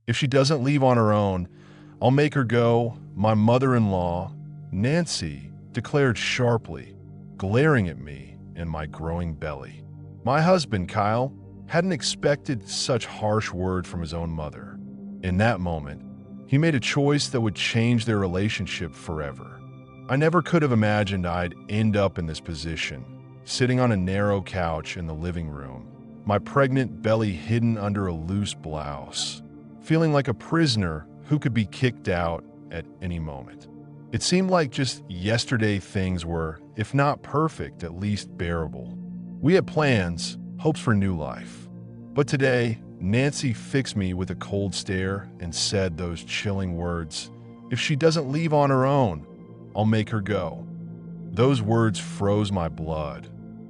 If she doesn't leave on her own, I'll make her go, my mother-in-law, Nancy, declared sharply, glaring at me and my growing belly. My husband, Kyle, hadn't expected such harsh word from his own mother. In that moment, he made a choice that would change their relationship forever. I never could have imagined I'd end up in this position, sitting on a narrow couch in the living room, my pregnant belly hidden under a loose blouse, feeling like a prisoner who could be kicked out at any moment. It seemed like just yesterday things were, if not perfect, at least bearable. We had plans, hopes for new life. But today, Nancy fixed me with a cold stare and said those chilling words, "If she doesn't leave on her own, I'll make her go." Those words froze my blood,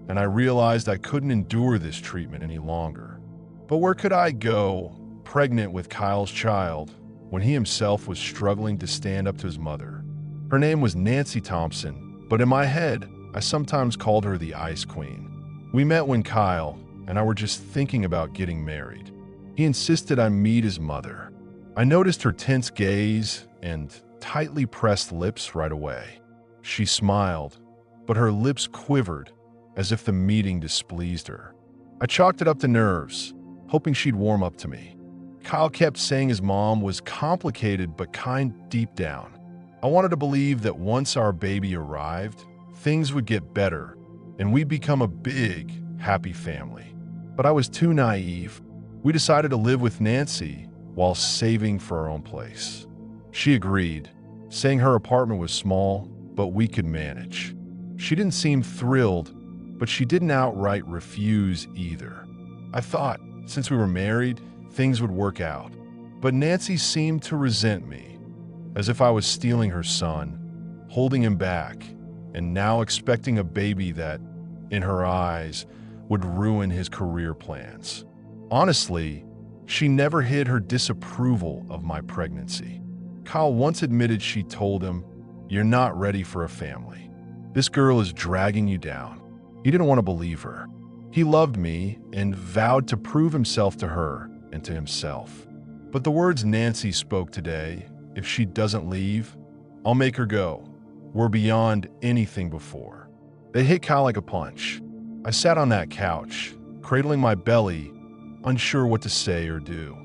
and I realized I couldn't endure this treatment any longer. But where could I go, pregnant with Kyle's child, when he himself was struggling to stand up to his mother? Her name was Nancy Thompson, but in my head, I sometimes called her the Ice Queen. We met when Kyle and I were just thinking about getting married. He insisted I meet his mother. I noticed her tense gaze and tightly pressed lips right away. She smiled, but her lips quivered as if the meeting displeased her. I chalked it up to nerves, hoping she'd warm up to me. Kyle kept saying his mom was complicated but kind deep down. I wanted to believe that once our baby arrived, things would get better and we'd become a big, happy family. But I was too naive. We decided to live with Nancy while saving for our own place. She agreed, saying her apartment was small, but we could manage. She didn't seem thrilled, but she didn't outright refuse either. I thought, since we were married, things would work out. But Nancy seemed to resent me, as if I was stealing her son, holding him back, and now expecting a baby that, in her eyes, would ruin his career plans. Honestly, she never hid her disapproval of my pregnancy. Kyle once admitted she told him, "You're not ready for a family. This girl is dragging you down." He didn't want to believe her. He loved me and vowed to prove himself to her and to himself. But the words Nancy spoke today, "If she doesn't leave, I'll make her go," were beyond anything before. They hit Kyle like a punch. I sat on that couch, cradling my belly, unsure what to say or do.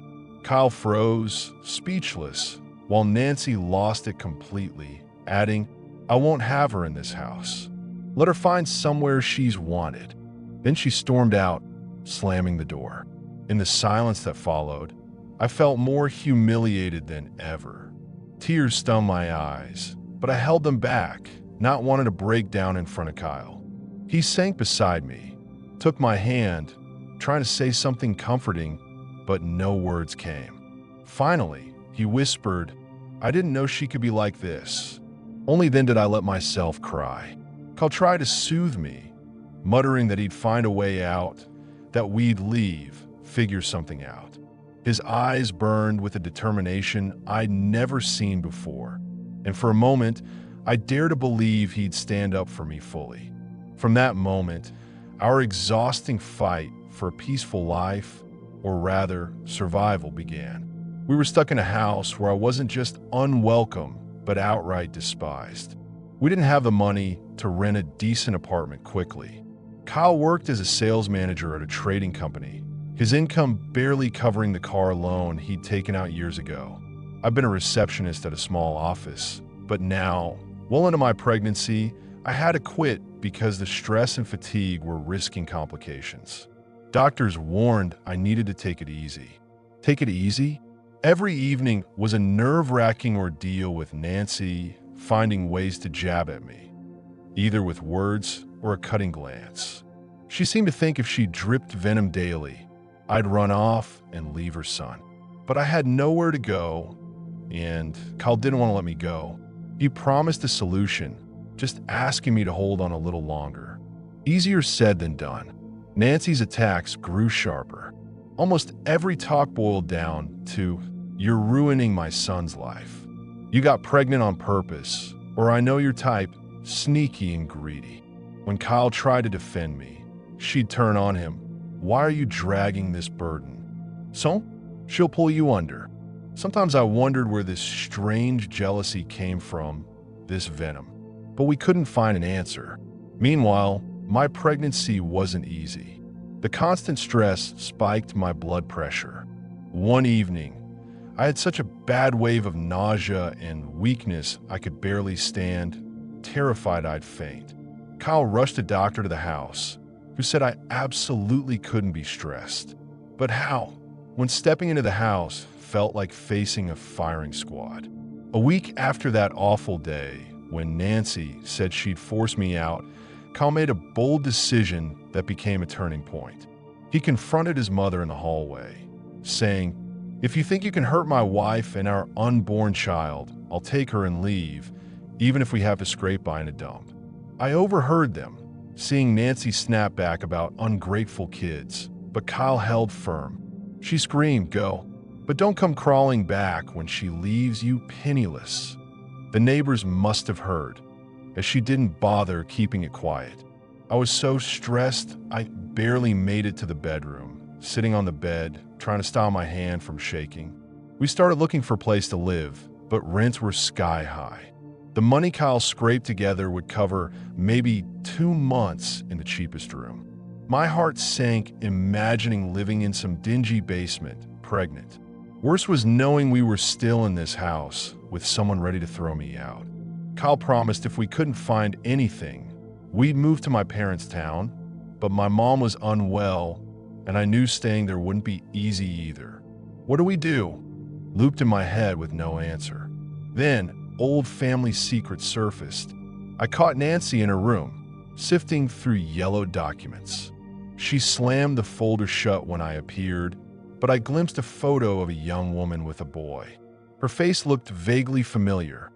Kyle froze, speechless, while Nancy lost it completely, adding, "I won't have her in this house. Let her find somewhere she's wanted." Then she stormed out, slamming the door. In the silence that followed, I felt more humiliated than ever. Tears stung my eyes, but I held them back, not wanting to break down in front of Kyle. He sank beside me, took my hand, trying to say something comforting, but no words came. Finally, he whispered, "I didn't know she could be like this." Only then did I let myself cry. Kyle tried to soothe me, muttering that he'd find a way out, that we'd leave, figure something out. His eyes burned with a determination I'd never seen before, and for a moment, I dared to believe he'd stand up for me fully. From that moment, our exhausting fight for a peaceful life, or rather, survival, began. We were stuck in a house where I wasn't just unwelcome, but outright despised. We didn't have the money to rent a decent apartment quickly. Kyle worked as a sales manager at a trading company, his income barely covering the car loan he'd taken out years ago. I've been a receptionist at a small office, but now, well into my pregnancy, I had to quit because the stress and fatigue were risking complications. Doctors warned I needed to take it easy. Take it easy? Every evening was a nerve-wracking ordeal with Nancy finding ways to jab at me, either with words or a cutting glance. She seemed to think if she dripped venom daily, I'd run off and leave her son. But I had nowhere to go, and Kyle didn't want to let me go. He promised a solution, just asking me to hold on a little longer. Easier said than done. Nancy's attacks grew sharper. Almost every talk boiled down to, "You're ruining my son's life. You got pregnant on purpose," or "I know your type, sneaky and greedy." When Kyle tried to defend me, she'd turn on him. "Why are you dragging this burden? So, she'll pull you under." Sometimes I wondered where this strange jealousy came from, this venom, but we couldn't find an answer. Meanwhile, my pregnancy wasn't easy. The constant stress spiked my blood pressure. One evening, I had such a bad wave of nausea and weakness I could barely stand, terrified I'd faint. Kyle rushed a doctor to the house, who said I absolutely couldn't be stressed. But how? When stepping into the house felt like facing a firing squad. A week after that awful day, when Nancy said she'd force me out, Kyle made a bold decision that became a turning point. He confronted his mother in the hallway, saying, "If you think you can hurt my wife and our unborn child, I'll take her and leave, even if we have to scrape by in a dump." I overheard them, seeing Nancy snap back about ungrateful kids, but Kyle held firm. She screamed, "Go, but don't come crawling back when she leaves you penniless." The neighbors must have heard, as she didn't bother keeping it quiet. I was so stressed, I barely made it to the bedroom, sitting on the bed, trying to stop my hand from shaking. We started looking for a place to live, but rents were sky high. The money Kyle scraped together would cover maybe 2 months in the cheapest room. My heart sank imagining living in some dingy basement, pregnant. Worse was knowing we were still in this house with someone ready to throw me out. Kyle promised if we couldn't find anything, we'd move to my parents' town, but my mom was unwell, and I knew staying there wouldn't be easy either. What do we do? Looped in my head with no answer. Then, old family secrets surfaced. I caught Nancy in her room, sifting through yellow documents. She slammed the folder shut when I appeared, but I glimpsed a photo of a young woman with a boy. Her face looked vaguely familiar,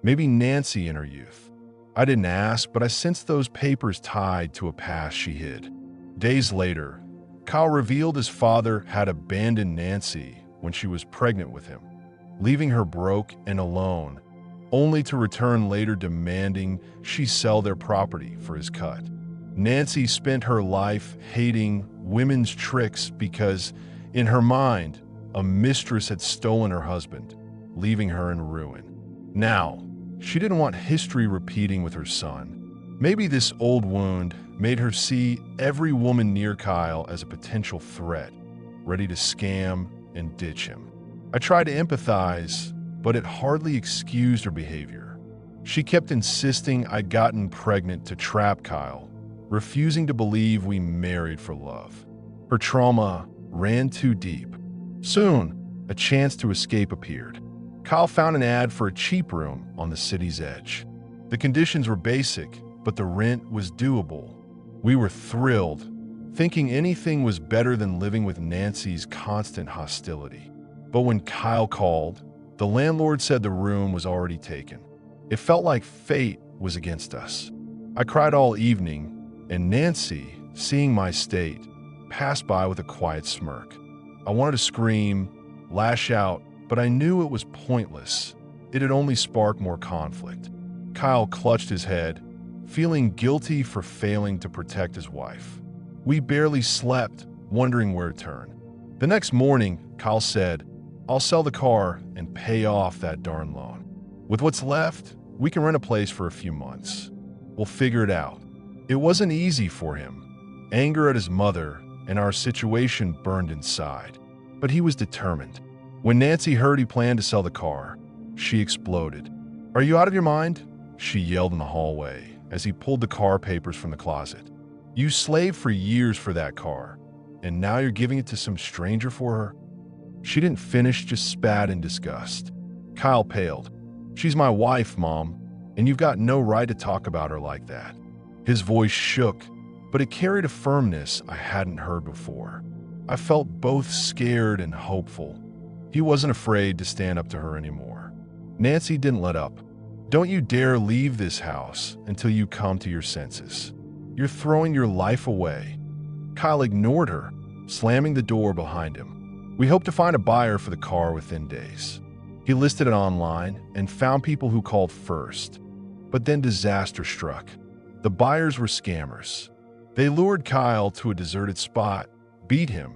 maybe Nancy in her youth. I didn't ask, but I sensed those papers tied to a past she hid. Days later, Kyle revealed his father had abandoned Nancy when she was pregnant with him, leaving her broke and alone, only to return later demanding she sell their property for his cut. Nancy spent her life hating women's tricks because, in her mind, a mistress had stolen her husband, leaving her in ruin. Now, she didn't want history repeating with her son. Maybe this old wound made her see every woman near Kyle as a potential threat, ready to scam and ditch him. I tried to empathize, but it hardly excused her behavior. She kept insisting I'd gotten pregnant to trap Kyle, refusing to believe we married for love. Her trauma ran too deep. Soon, a chance to escape appeared. Kyle found an ad for a cheap room on the city's edge. The conditions were basic, but the rent was doable. We were thrilled, thinking anything was better than living with Nancy's constant hostility. But when Kyle called, the landlord said the room was already taken. It felt like fate was against us. I cried all evening, and Nancy, seeing my state, passed by with a quiet smirk. I wanted to scream, lash out, but I knew it was pointless. It had only sparked more conflict. Kyle clutched his head, feeling guilty for failing to protect his wife. We barely slept, wondering where to turn. The next morning, Kyle said, "I'll sell the car and pay off that darn loan. With what's left, we can rent a place for a few months. We'll figure it out." It wasn't easy for him. Anger at his mother and our situation burned inside, but he was determined. When Nancy heard he planned to sell the car, she exploded. "Are you out of your mind?" she yelled in the hallway as he pulled the car papers from the closet. "You slaved for years for that car, and now you're giving it to some stranger for her?" She didn't finish, just spat in disgust. Kyle paled. "She's my wife, Mom, and you've got no right to talk about her like that." His voice shook, but it carried a firmness I hadn't heard before. I felt both scared and hopeful. He wasn't afraid to stand up to her anymore. Nancy didn't let up. "Don't you dare leave this house until you come to your senses. You're throwing your life away." Kyle ignored her, slamming the door behind him. We hoped to find a buyer for the car within days. He listed it online and found people who called first. But then disaster struck. The buyers were scammers. They lured Kyle to a deserted spot, beat him,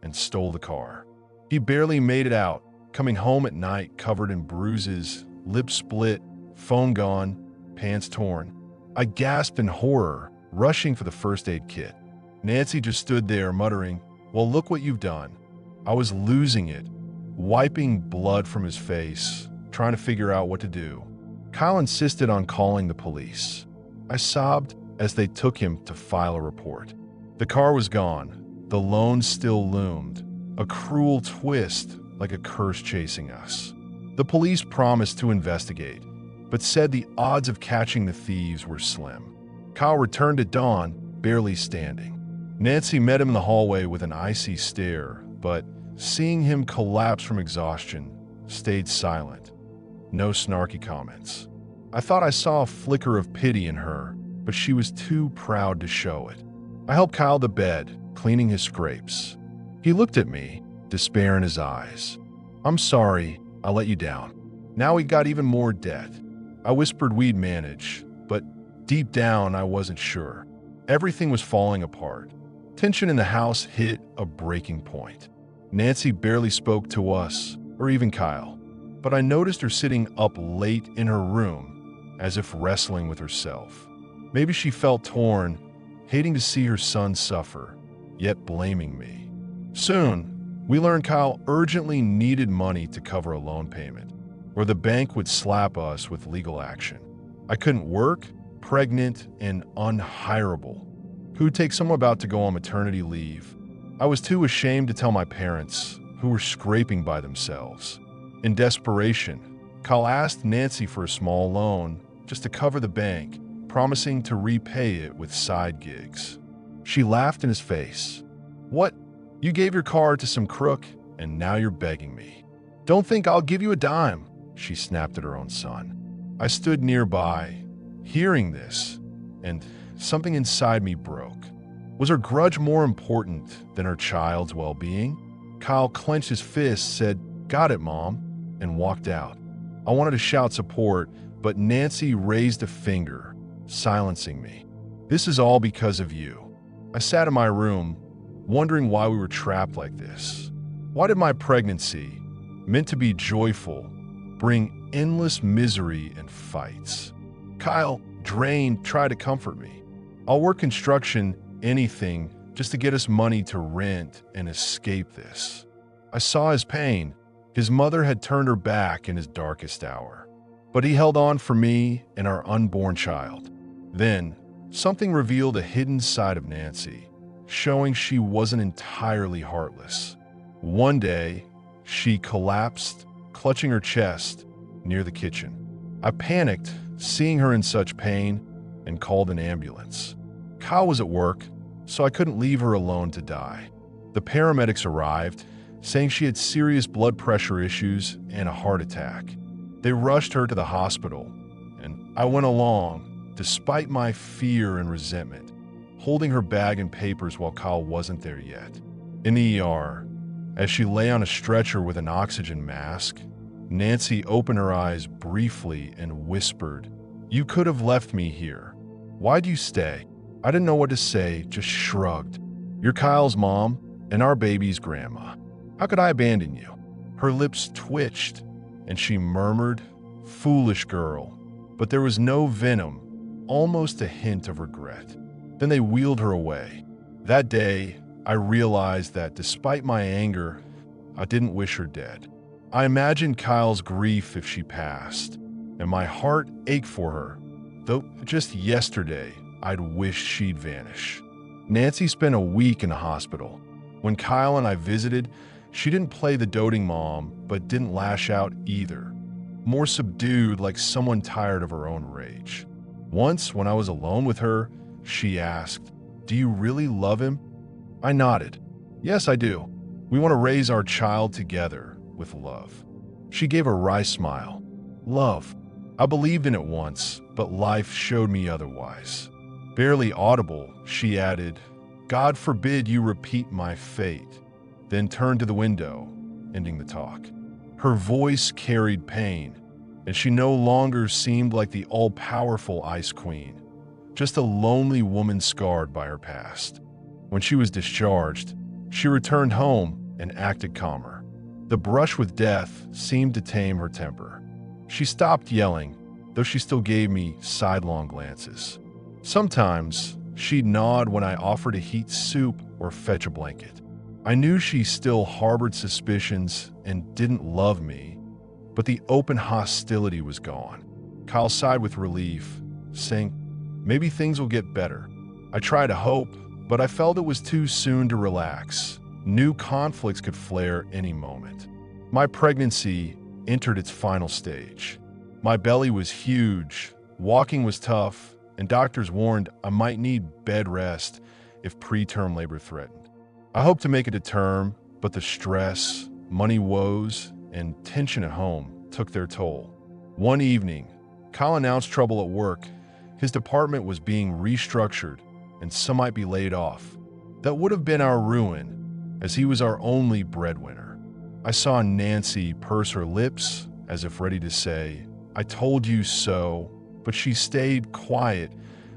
and stole the car. He barely made it out, coming home at night covered in bruises, lips split, phone gone, pants torn. I gasped in horror, rushing for the first aid kit. Nancy just stood there muttering, "Well, look what you've done." I was losing it, wiping blood from his face, trying to figure out what to do. Kyle insisted on calling the police. I sobbed as they took him to file a report. The car was gone. The loan still loomed, a cruel twist like a curse chasing us. The police promised to investigate, but said the odds of catching the thieves were slim. Kyle returned at dawn, barely standing. Nancy met him in the hallway with an icy stare, but seeing him collapse from exhaustion, stayed silent. No snarky comments. I thought I saw a flicker of pity in her, but she was too proud to show it. I helped Kyle to bed, cleaning his scrapes. He looked at me, despair in his eyes. "I'm sorry, I let you down." Now he got even more debt. I whispered we'd manage, but deep down I wasn't sure. Everything was falling apart. Tension in the house hit a breaking point. Nancy barely spoke to us, or even Kyle, but I noticed her sitting up late in her room, as if wrestling with herself. Maybe she felt torn, hating to see her son suffer, yet blaming me. Soon, we learned Kyle urgently needed money to cover a loan payment, or the bank would slap us with legal action. I couldn't work, pregnant, and unhireable. Who'd take someone about to go on maternity leave? I was too ashamed to tell my parents, who were scraping by themselves. In desperation, Kyle asked Nancy for a small loan just to cover the bank, promising to repay it with side gigs. She laughed in his face. "What? You gave your car to some crook, and now you're begging me. Don't think I'll give you a dime," she snapped at her own son. I stood nearby, hearing this, and something inside me broke. Was her grudge more important than her child's well-being? Kyle clenched his fist, said, "Got it, Mom," and walked out. I wanted to shout support, but Nancy raised a finger, silencing me. "This is all because of you." I sat in my room, wondering why we were trapped like this. Why did my pregnancy, meant to be joyful, bring endless misery and fights? Kyle, drained, tried to comfort me. "I'll work construction, anything, just to get us money to rent and escape this." I saw his pain. His mother had turned her back in his darkest hour. But he held on for me and our unborn child. Then, something revealed a hidden side of Nancy, showing she wasn't entirely heartless. One day, she collapsed, clutching her chest near the kitchen. I panicked, seeing her in such pain, and called an ambulance. Kyle was at work, so I couldn't leave her alone to die. The paramedics arrived, saying she had serious blood pressure issues and a heart attack. They rushed her to the hospital, and I went along, despite my fear and resentment, holding her bag and papers while Kyle wasn't there yet. In the ER, as she lay on a stretcher with an oxygen mask, Nancy opened her eyes briefly and whispered, "You could have left me here. Why'd you stay?" I didn't know what to say, just shrugged. "You're Kyle's mom and our baby's grandma. How could I abandon you?" Her lips twitched, and she murmured, "Foolish girl." But there was no venom, almost a hint of regret. Then they wheeled her away. That day, I realized that despite my anger, I didn't wish her dead. I imagined Kyle's grief if she passed, and my heart ached for her, though just yesterday, I'd wished she'd vanish. Nancy spent a week in the hospital. When Kyle and I visited, she didn't play the doting mom, but didn't lash out either. More subdued, like someone tired of her own rage. Once, when I was alone with her, she asked, "Do you really love him?" I nodded. "Yes, I do. We want to raise our child together with love." She gave a wry smile. Love. I believed in it once, but life showed me otherwise. Barely audible, she added, "God forbid you repeat my fate," then turned to the window, ending the talk. Her voice carried pain, and she no longer seemed like the all-powerful Ice Queen, just a lonely woman scarred by her past. When she was discharged, she returned home and acted calmer. The brush with death seemed to tame her temper. She stopped yelling, though she still gave me sidelong glances. Sometimes she'd nod when I offered to heat soup or fetch a blanket. I knew she still harbored suspicions and didn't love me, but the open hostility was gone. Kyle sighed with relief, saying, "Maybe things will get better." I tried to hope, but I felt it was too soon to relax. New conflicts could flare any moment. My pregnancy entered its final stage. My belly was huge, walking was tough, and doctors warned I might need bed rest if preterm labor threatened. I hoped to make it to term, but the stress, money woes, and tension at home took their toll. One evening, Kyle announced trouble at work. His department was being restructured, and some might be laid off. That would have been our ruin, as he was our only breadwinner. I saw Nancy purse her lips, as if ready to say, "I told you so," but she stayed quiet,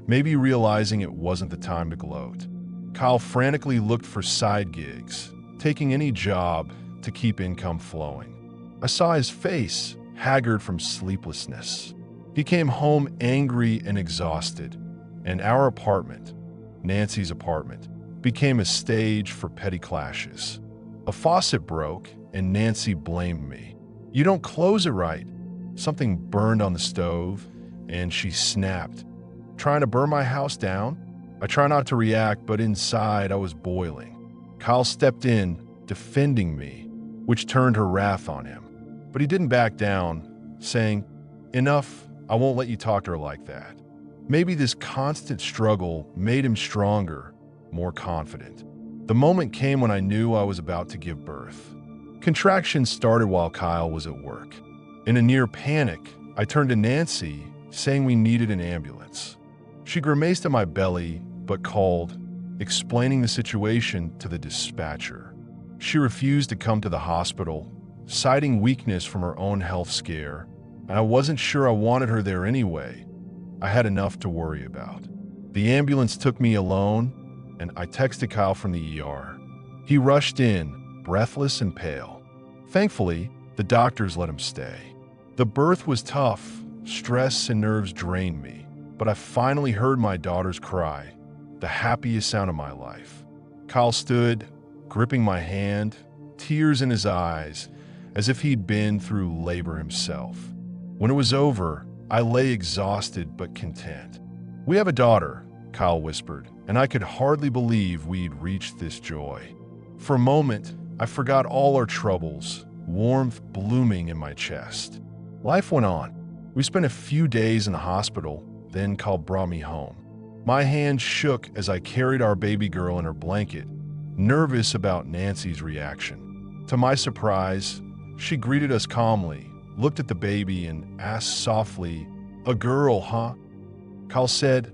maybe realizing it wasn't the time to gloat. Kyle frantically looked for side gigs, taking any job to keep income flowing. I saw his face, haggard from sleeplessness. He came home angry and exhausted, and our apartment, Nancy's apartment, became a stage for petty clashes. A faucet broke, and Nancy blamed me. "You don't close it right." Something burned on the stove, and she snapped. "Trying to burn my house down?" I try not to react, but inside I was boiling. Kyle stepped in, defending me, which turned her wrath on him. But he didn't back down, saying, "Enough, I won't let you talk to her like that." Maybe this constant struggle made him stronger, more confident. The moment came when I knew I was about to give birth. Contractions started while Kyle was at work. In a near panic, I turned to Nancy, saying we needed an ambulance. She grimaced at my belly, but called, explaining the situation to the dispatcher. She refused to come to the hospital, citing weakness from her own health scare, and I wasn't sure I wanted her there anyway. I had enough to worry about. The ambulance took me alone, and I texted Kyle from the ER. He rushed in, breathless and pale. Thankfully, the doctors let him stay. The birth was tough, stress and nerves drained me, but I finally heard my daughter's cry, the happiest sound of my life. Kyle stood, gripping my hand, tears in his eyes, as if he'd been through labor himself. When it was over, I lay exhausted but content. "We have a daughter," Kyle whispered, and I could hardly believe we'd reached this joy. For a moment, I forgot all our troubles, warmth blooming in my chest. Life went on. We spent a few days in the hospital, then Kyle brought me home. My hand shook as I carried our baby girl in her blanket, nervous about Nancy's reaction. To my surprise, she greeted us calmly, looked at the baby, and asked softly, "A girl, huh?" Kyle said,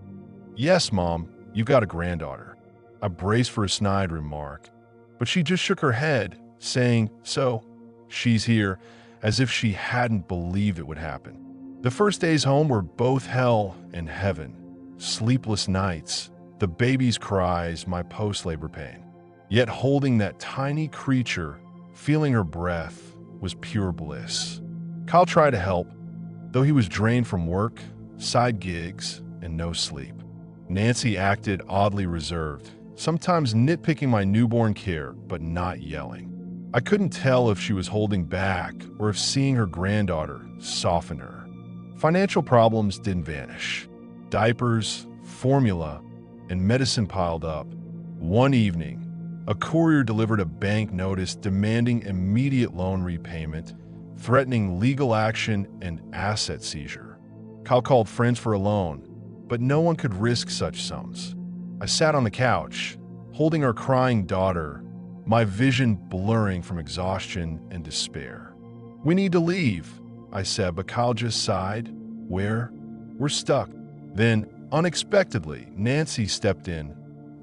"Yes, Mom, you've got a granddaughter." I braced for a snide remark, but she just shook her head, saying, "So, she's here," as if she hadn't believed it would happen. The first days home were both hell and heaven. Sleepless nights, the baby's cries, my post-labor pain. Yet holding that tiny creature, feeling her breath, was pure bliss. Kyle tried to help, though he was drained from work, side gigs, and no sleep. Nancy acted oddly reserved, sometimes nitpicking my newborn care, but not yelling. I couldn't tell if she was holding back or if seeing her granddaughter softened her. Financial problems didn't vanish. Diapers, formula, and medicine piled up. One evening, a courier delivered a bank notice demanding immediate loan repayment, threatening legal action and asset seizure. Kyle called friends for a loan, but no one could risk such sums. I sat on the couch, holding our crying daughter, my vision blurring from exhaustion and despair. "We need to leave," I said, but Kyle just sighed. "Where?" "We're stuck." Then, unexpectedly, Nancy stepped in,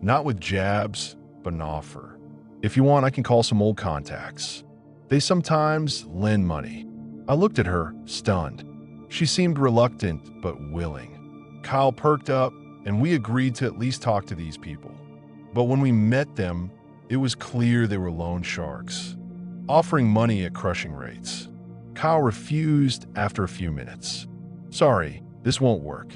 not with jabs, but an offer. "If you want, I can call some old contacts. They sometimes lend money." I looked at her, stunned. She seemed reluctant, but willing. Kyle perked up, and we agreed to at least talk to these people. But when we met them, it was clear they were loan sharks. offering money at crushing rates. Kyle refused after a few minutes. "Sorry, this won't work.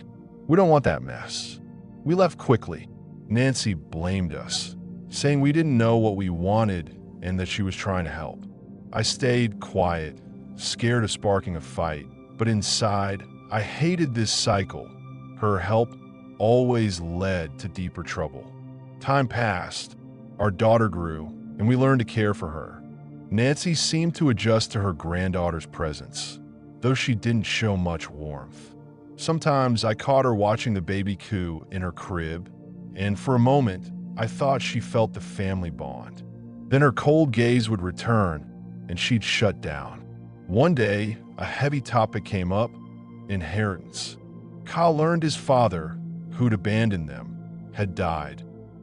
We don't want that mess." We left quickly. Nancy blamed us, saying we didn't know what we wanted and that she was trying to help. I stayed quiet, scared of sparking a fight, but inside, I hated this cycle. Her help always led to deeper trouble. Time passed, our daughter grew, and we learned to care for her. Nancy seemed to adjust to her granddaughter's presence, though she didn't show much warmth. Sometimes I caught her watching the baby coo in her crib, and for a moment, I thought she felt the family bond. Then her cold gaze would return, and she'd shut down. One day, a heavy topic came up: inheritance. Kyle learned his father, who'd abandoned them, had died,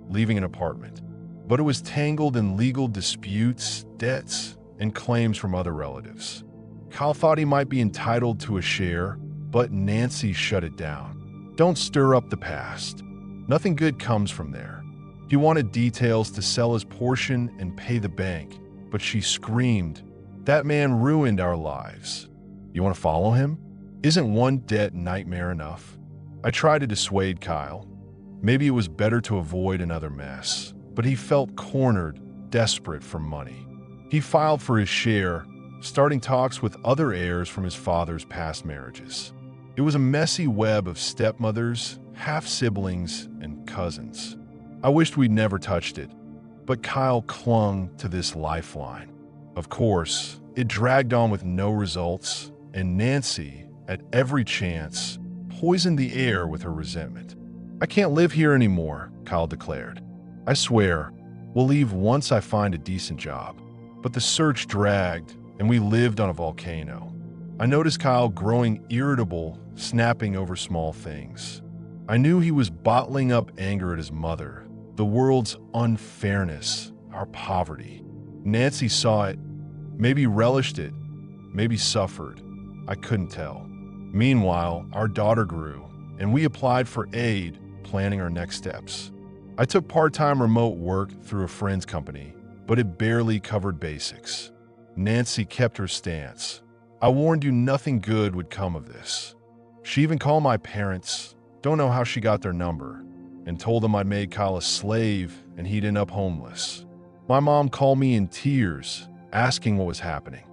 leaving an apartment. But it was tangled in legal disputes, debts, and claims from other relatives. Kyle thought he might be entitled to a share, but Nancy shut it down. "Don't stir up the past. Nothing good comes from there." He wanted details to sell his portion and pay the bank, but she screamed, "That man ruined our lives. You want to follow him? Isn't one debt nightmare enough?" I tried to dissuade Kyle. Maybe it was better to avoid another mess, but he felt cornered, desperate for money. He filed for his share, starting talks with other heirs from his father's past marriages. It was a messy web of stepmothers, half-siblings, and cousins. I wished we'd never touched it, but Kyle clung to this lifeline. Of course, it dragged on with no results, and Nancy, at every chance, poisoned the air with her resentment. "I can't live here anymore," Kyle declared. "I swear, we'll leave once I find a decent job." But the search dragged, and we lived on a volcano. I noticed Kyle growing irritable, snapping over small things. I knew he was bottling up anger at his mother, the world's unfairness, our poverty. Nancy saw it, maybe relished it, maybe suffered. I couldn't tell. Meanwhile, our daughter grew, and we applied for aid, planning our next steps. I took part-time remote work through a friend's company, but it barely covered basics. Nancy kept her stance. "I warned you nothing good would come of this." She even called my parents, don't know how she got their number, and told them I made Kyle a slave and he'd end up homeless. My mom called me in tears, asking what was happening.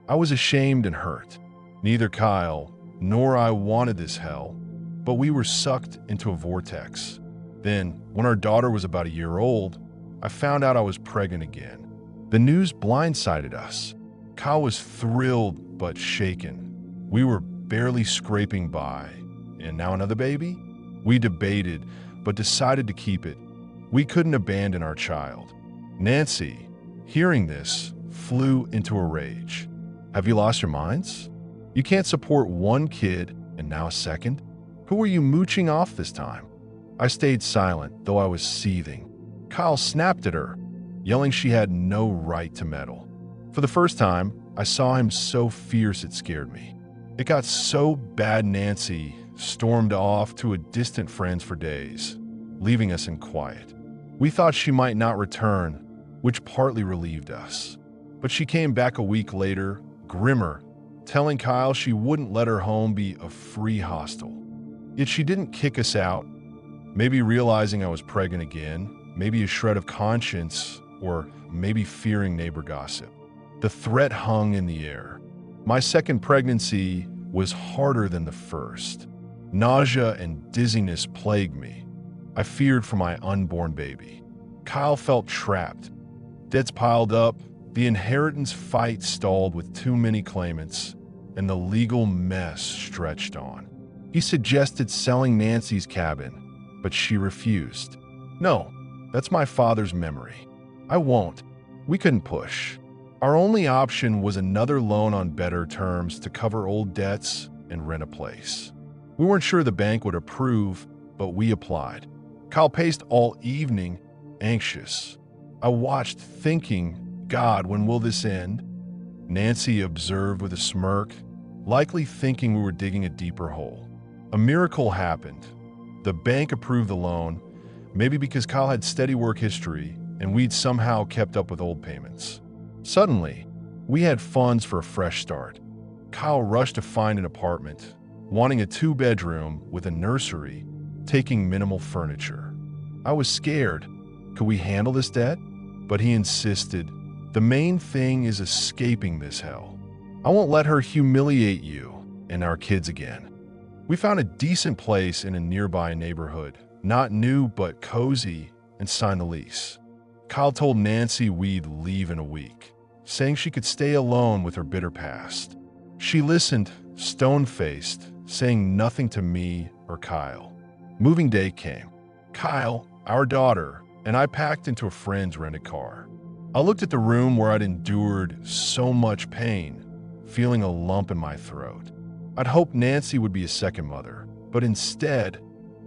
I was ashamed and hurt. Neither Kyle nor I wanted this hell, but we were sucked into a vortex. Then, when our daughter was about a year old, I found out I was pregnant again. The news blindsided us. Kyle was thrilled but shaken. We were barely scraping by. And now another baby? We debated, but decided to keep it. We couldn't abandon our child. Nancy, hearing this, flew into a rage. "Have you lost your minds? You can't support one kid and now a second? Who are you mooching off this time?" I stayed silent, though I was seething. Kyle snapped at her, yelling she had no right to meddle. For the first time, I saw him so fierce it scared me. It got so bad Nancy stormed off to a distant friend's for days, leaving us in quiet. We thought she might not return, which partly relieved us. But she came back a week later, grimmer, telling Kyle she wouldn't let her home be a free hostel. Yet she didn't kick us out, maybe realizing I was pregnant again, maybe a shred of conscience, or maybe fearing neighbor gossip. The threat hung in the air. My second pregnancy was harder than the first. Nausea and dizziness plagued me. I feared for my unborn baby. Kyle felt trapped. Debts piled up, the inheritance fight stalled with too many claimants, and the legal mess stretched on. He suggested selling Nancy's cabin, but she refused. "No, that's my father's memory. I won't." We couldn't push. Our only option was another loan on better terms to cover old debts and rent a place. We weren't sure the bank would approve, but we applied. Kyle paced all evening, anxious. I watched, thinking, "God, when will this end?" Nancy observed with a smirk, likely thinking we were digging a deeper hole. A miracle happened. The bank approved the loan, maybe because Kyle had steady work history and we'd somehow kept up with old payments. Suddenly, We had funds for a fresh start. Kyle rushed to find an apartment, wanting a 2-bedroom with a nursery, taking minimal furniture. I was scared. Could we handle this debt? But he insisted, the main thing is escaping this hell. I won't let her humiliate you and our kids again. We found a decent place in a nearby neighborhood, not new but cozy, and signed the lease. Kyle told Nancy we'd leave in a week, saying she could stay alone with her bitter past. She listened, stone-faced, saying nothing to me or Kyle. Moving day came. Kyle, our daughter, and I packed into a friend's rented car. I looked at the room where I'd endured so much pain, feeling a lump in my throat. I'd hoped Nancy would be a second mother, but instead,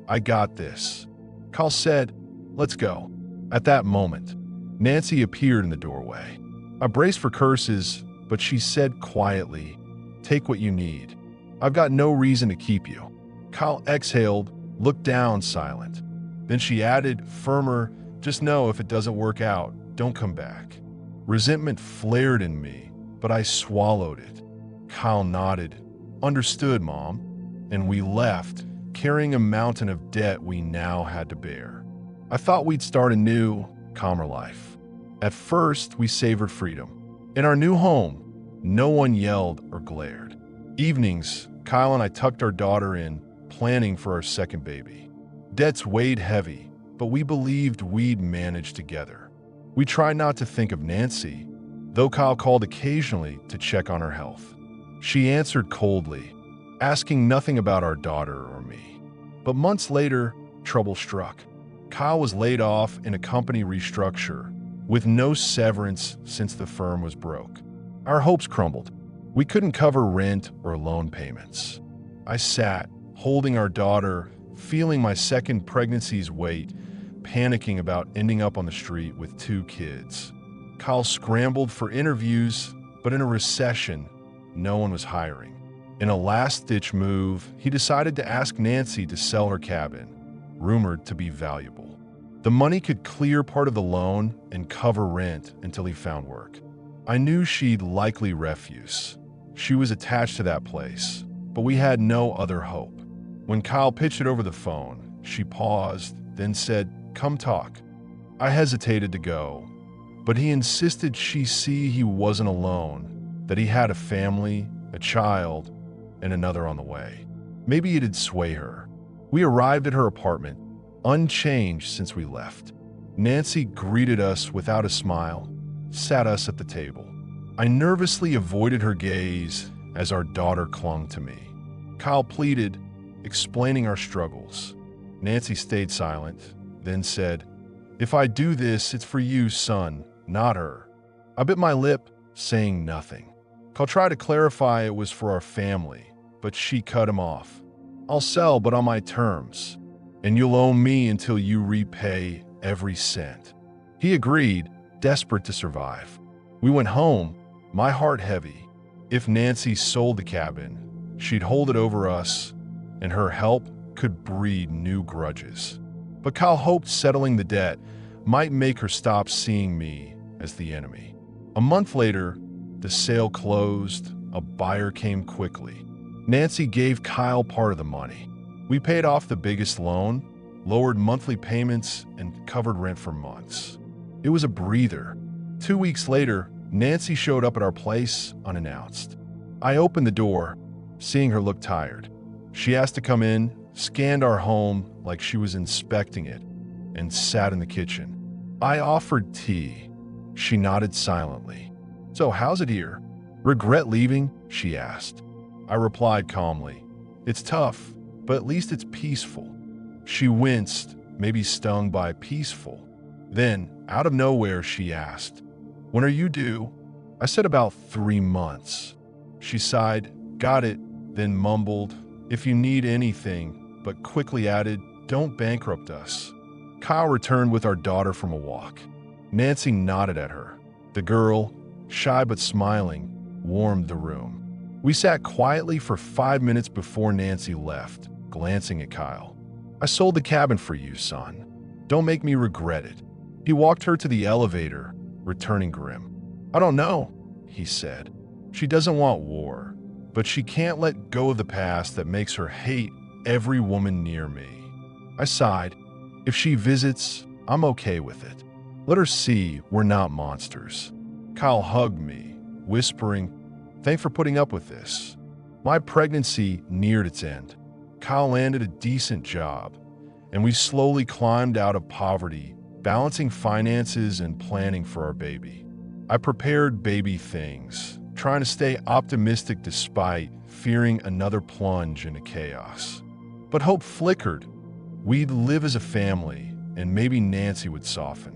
I got this. Kyle said, "Let's go." At that moment, Nancy appeared in the doorway. I braced for curses, but she said quietly, "Take what you need. I've got no reason to keep you." Kyle exhaled, looked down, silent. Then she added, firmer, "Just know if it doesn't work out, don't come back." Resentment flared in me, but I swallowed it. Kyle nodded. "Understood, Mom." And we left, carrying a mountain of debt we now had to bear. I thought we'd start a new, calmer life. At first, we savored freedom. In our new home, no one yelled or glared. Evenings, Kyle and I tucked our daughter in, planning for our second baby. Debts weighed heavy, but we believed we'd manage together. We tried not to think of Nancy, though Kyle called occasionally to check on her health. She answered coldly, asking nothing about our daughter or me. But months later, trouble struck. Kyle was laid off in a company restructure, with no severance since the firm was broke. Our hopes crumbled. We couldn't cover rent or loan payments. I sat, holding our daughter, feeling my second pregnancy's weight, panicking about ending up on the street with 2 kids. Kyle scrambled for interviews, but in a recession, no one was hiring. In a last-ditch move, he decided to ask Nancy to sell her cabin, rumored to be valuable. The money could clear part of the loan and cover rent until he found work. I knew she'd likely refuse. She was attached to that place, but we had no other hope. When Kyle pitched it over the phone, she paused, then said, "Come talk." I hesitated to go, but he insisted she see he wasn't alone, that he had a family, a child, and another on the way. Maybe it'd sway her. We arrived at her apartment, unchanged since we left. Nancy greeted us without a smile, sat us at the table. I nervously avoided her gaze as our daughter clung to me. Kyle pleaded, explaining our struggles. Nancy stayed silent, then said, "If I do this, it's for you, son, not her." I bit my lip, saying nothing. Kyle tried to clarify it was for our family, but she cut him off. "I'll sell, but on my terms, and you'll owe me until you repay every cent." He agreed, desperate to survive. We went home, my heart heavy. If Nancy sold the cabin, she'd hold it over us, and her help could breed new grudges. But Kyle hoped settling the debt might make her stop seeing me as the enemy. A month later, the sale closed, a buyer came quickly. Nancy gave Kyle part of the money. We paid off the biggest loan, lowered monthly payments, and covered rent for months. It was a breather. 2 weeks later, Nancy showed up at our place unannounced. I opened the door, seeing her look tired. She asked to come in, scanned our home like she was inspecting it, and sat in the kitchen. I offered tea. She nodded silently. "So how's it here? Regret leaving?" she asked. I replied calmly, "It's tough, but at least it's peaceful." She winced, maybe stung by peaceful. Then, out of nowhere, she asked, "When are you due?" I said about 3 months. She sighed, got it, then mumbled, "If you need anything," but quickly added, "Don't bankrupt us." Kyle returned with our daughter from a walk. Nancy nodded at her. The girl, shy but smiling, warmed the room. We sat quietly for 5 minutes before Nancy left, glancing at Kyle. "I sold the cabin for you, son. Don't make me regret it." He walked her to the elevator, returning grim. "I don't know. he said. She doesn't want war, but she can't let go of the past that makes her hate every woman near me. I sighed. If she visits, I'm okay with it. Let her see we're not monsters. Kyle hugged me, whispering, "Thanks for putting up with this." My pregnancy neared its end. Kyle landed a decent job, and we slowly climbed out of poverty, balancing finances and planning for our baby. I prepared baby things, trying to stay optimistic despite fearing another plunge into chaos. But hope flickered. We'd live as a family, and maybe Nancy would soften.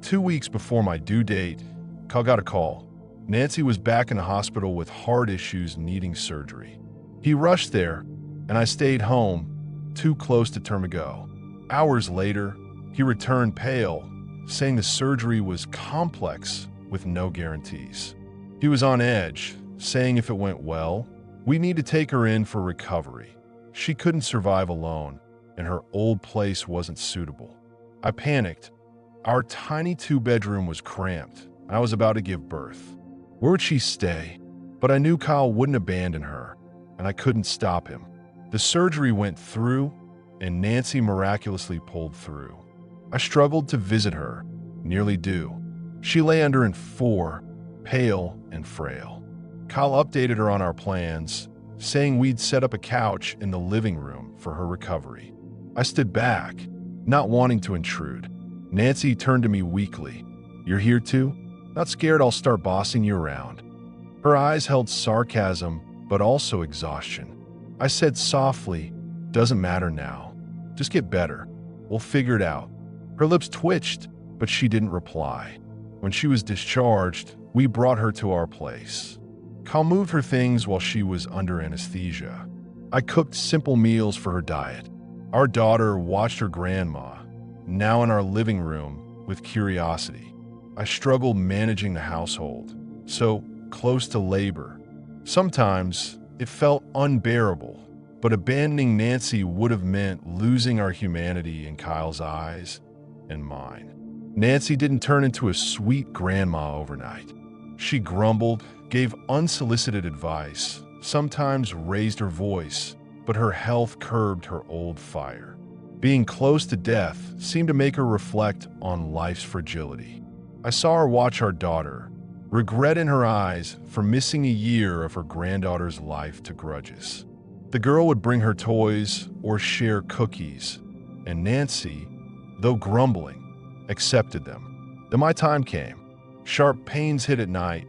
2 weeks before my due date, Kyle got a call. Nancy was back in the hospital with heart issues needing surgery. He rushed there, and I stayed home, too close to term to go. Hours later, he returned pale, saying the surgery was complex with no guarantees. He was on edge, saying if it went well, we'd need to take her in for recovery. She couldn't survive alone, and her old place wasn't suitable. I panicked. Our tiny 2-bedroom was cramped, and I was about to give birth. Where would she stay? But I knew Kyle wouldn't abandon her, and I couldn't stop him. The surgery went through, and Nancy miraculously pulled through. I struggled to visit her, nearly due. She lay under in 4, pale and frail. Kyle updated her on our plans, saying we'd set up a couch in the living room for her recovery. I stood back, not wanting to intrude. Nancy turned to me weakly. "You're here too? Not scared I'll start bossing you around?" Her eyes held sarcasm, but also exhaustion. I said softly, "Doesn't matter now. Just get better. We'll figure it out." Her lips twitched, but she didn't reply. When she was discharged, we brought her to our place. Kyle moved her things while she was under anesthesia. I cooked simple meals for her diet. Our daughter watched her grandma, now in our living room, with curiosity. I struggled managing the household, so close to labor. Sometimes it felt unbearable, but abandoning Nancy would have meant losing our humanity in Kyle's eyes and mine. Nancy didn't turn into a sweet grandma overnight. She grumbled, gave unsolicited advice, sometimes raised her voice, but her health curbed her old fire. Being close to death seemed to make her reflect on life's fragility. I saw her watch our daughter, regret in her eyes for missing a year of her granddaughter's life to grudges. The girl would bring her toys or share cookies, and Nancy, though grumbling, accepted them. Then my time came. Sharp pains hit at night,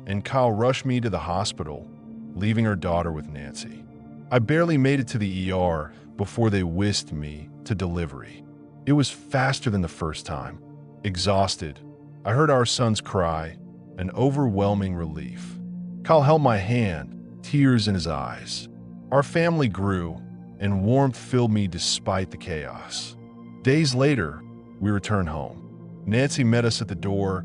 and Kyle rushed me to the hospital, leaving her daughter with Nancy. I barely made it to the ER before they whisked me to delivery. It was faster than the first time. Exhausted, I heard our son's cry, an overwhelming relief. Kyle held my hand, tears in his eyes. Our family grew, and warmth filled me despite the chaos. Days later, we returned home. Nancy met us at the door,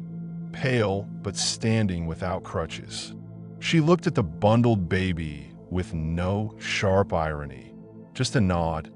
pale but standing without crutches. She looked at the bundled baby with no sharp irony, just a nod,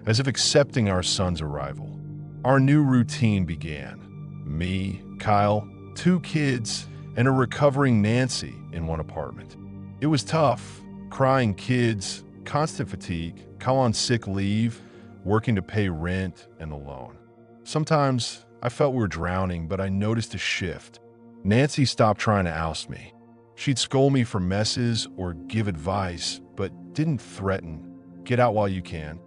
as if accepting our son's arrival. Our new routine began. Me, Kyle, 2 kids, and a recovering Nancy in one apartment. It was tough, crying kids, constant fatigue, Kyle on sick leave, working to pay rent and the loan. Sometimes I felt we were drowning, but I noticed a shift. Nancy stopped trying to oust me. She'd scold me for messes or give advice, but didn't threaten. "Get out while you can."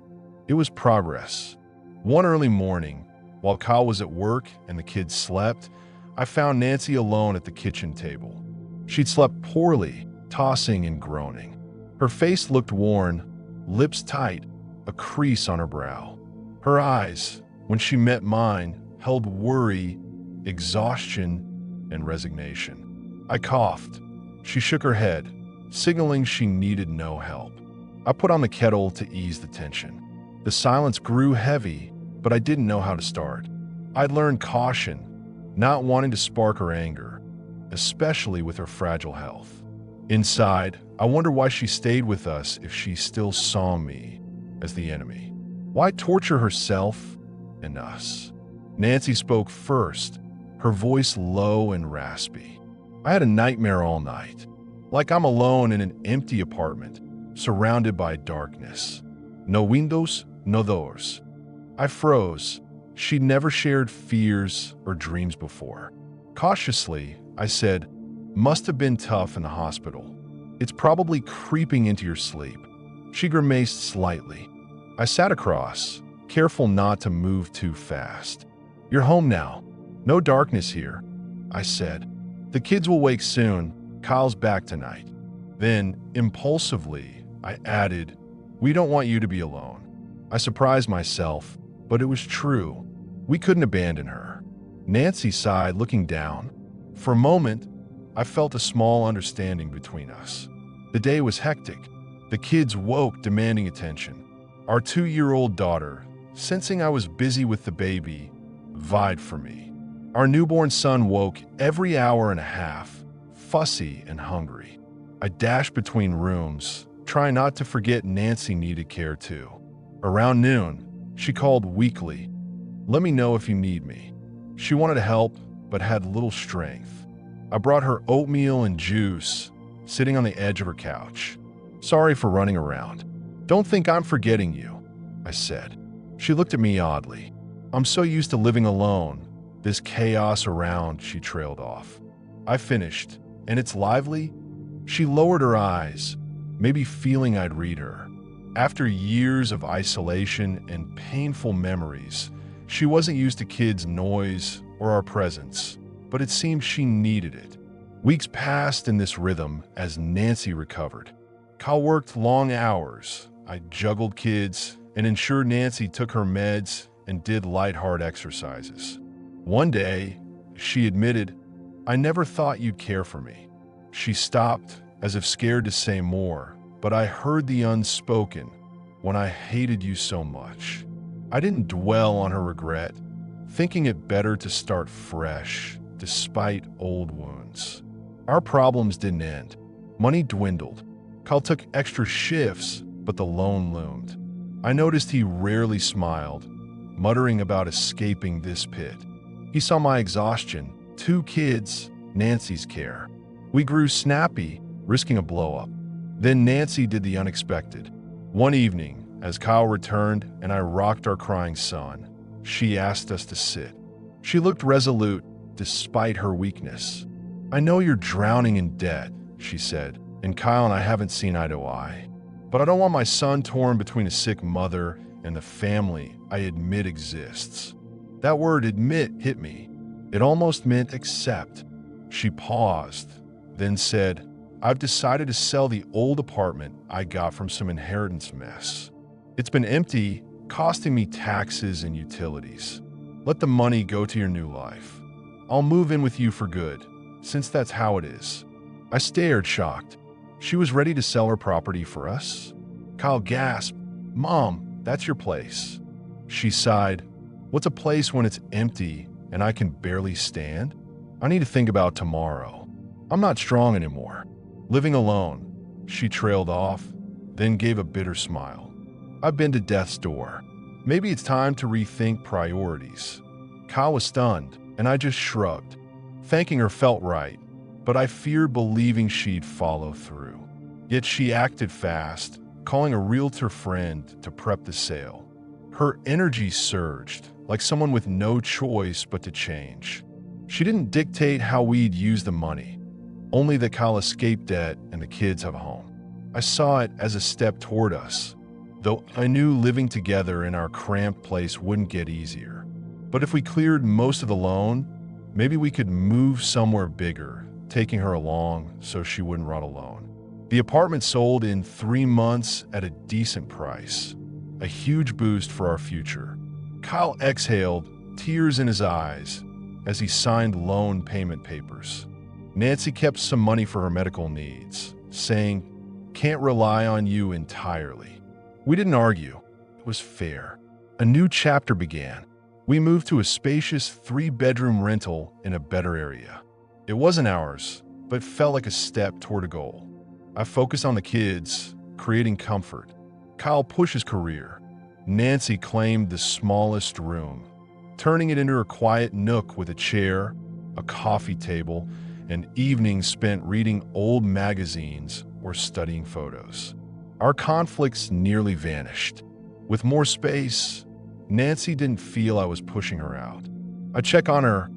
It was progress. One early morning, while Kyle was at work and the kids slept, I found Nancy alone at the kitchen table. She'd slept poorly, tossing and groaning. Her face looked worn, lips tight, a crease on her brow. Her eyes, when she met mine, held worry, exhaustion, and resignation. I coughed. She shook her head, signaling she needed no help. I put on the kettle to ease the tension. The silence grew heavy, but I didn't know how to start. I'd learned caution, not wanting to spark her anger, especially with her fragile health. Inside, I wondered why she stayed with us if she still saw me as the enemy. Why torture herself and us? Nancy spoke first, her voice low and raspy. I had a nightmare all night, like I'm alone in an empty apartment, surrounded by darkness. No windows, no doors. I froze. She'd never shared fears or dreams before. Cautiously, I said, "Must have been tough in the hospital. It's probably creeping into your sleep." She grimaced slightly. I sat across, careful not to move too fast. "You're home now. No darkness here," I said. "The kids will wake soon. Kyle's back tonight." Then, impulsively, I added, "We don't want you to be alone." I surprised myself, but it was true. We couldn't abandon her. Nancy sighed, looking down. For a moment, I felt a small understanding between us. The day was hectic. The kids woke, demanding attention. Our 2-year-old daughter, sensing I was busy with the baby, vied for me. Our newborn son woke every hour and a half, fussy and hungry. I dashed between rooms, trying not to forget Nancy needed care too. Around noon, she called weakly. "Let me know if you need me." She wanted to help, but had little strength. I brought her oatmeal and juice, sitting on the edge of her couch. "Sorry for running around. Don't think I'm forgetting you," I said. She looked at me oddly. "I'm so used to living alone. This chaos around," she trailed off. I finished. "And it's lively?" She lowered her eyes, maybe feeling I'd read her. After years of isolation and painful memories, she wasn't used to kids' noise or our presence, but it seemed she needed it. Weeks passed in this rhythm as Nancy recovered. Kyle worked long hours. I juggled kids and ensured Nancy took her meds and did light hard exercises. One day, she admitted, "I never thought you'd care for me." She stopped, as if scared to say more, but I heard the unspoken, "When I hated you so much." I didn't dwell on her regret, thinking it better to start fresh, despite old wounds. Our problems didn't end. Money dwindled. Kyle took extra shifts, but the loan loomed. I noticed he rarely smiled, muttering about escaping this pit. He saw my exhaustion, 2 kids, Nancy's care. We grew snappy, risking a blow-up. Then Nancy did the unexpected. One evening, as Kyle returned and I rocked our crying son, she asked us to sit. She looked resolute, despite her weakness. "I know you're drowning in debt," she said, "and Kyle and I haven't seen eye to eye. But I don't want my son torn between a sick mother and the family I admit exists." That word "admit" hit me. It almost meant accept. She paused, then said, "I've decided to sell the old apartment I got from some inheritance mess. It's been empty, costing me taxes and utilities. Let the money go to your new life. I'll move in with you for good, since that's how it is." I stared, shocked. She was ready to sell her property for us? Kyle gasped, "Mom, that's your place." She sighed, "What's a place when it's empty and I can barely stand? I need to think about tomorrow. I'm not strong anymore. Living alone." She trailed off, then gave a bitter smile. "I've been to death's door. Maybe it's time to rethink priorities." Kyle was stunned, and I just shrugged. Thanking her felt right, but I feared believing she'd follow through. Yet she acted fast, calling a realtor friend to prep the sale. Her energy surged, like someone with no choice but to change. She didn't dictate how we'd use the money, only that Kyle escaped debt and the kids have a home. I saw it as a step toward us, though I knew living together in our cramped place wouldn't get easier. But if we cleared most of the loan, maybe we could move somewhere bigger, taking her along so she wouldn't run alone. The apartment sold in 3 months at a decent price, a huge boost for our future. Kyle exhaled, tears in his eyes, as he signed loan payment papers. Nancy kept some money for her medical needs, saying, "Can't rely on you entirely." We didn't argue. It was fair. A new chapter began. We moved to a spacious 3-bedroom rental in a better area. It wasn't ours, but felt like a step toward a goal. I focused on the kids, creating comfort. Kyle pushed his career. Nancy claimed the smallest room, turning it into a quiet nook with a chair, a coffee table, and evenings spent reading old magazines or studying photos. Our conflicts nearly vanished. With more space, Nancy didn't feel I was pushing her out. I'd check on her,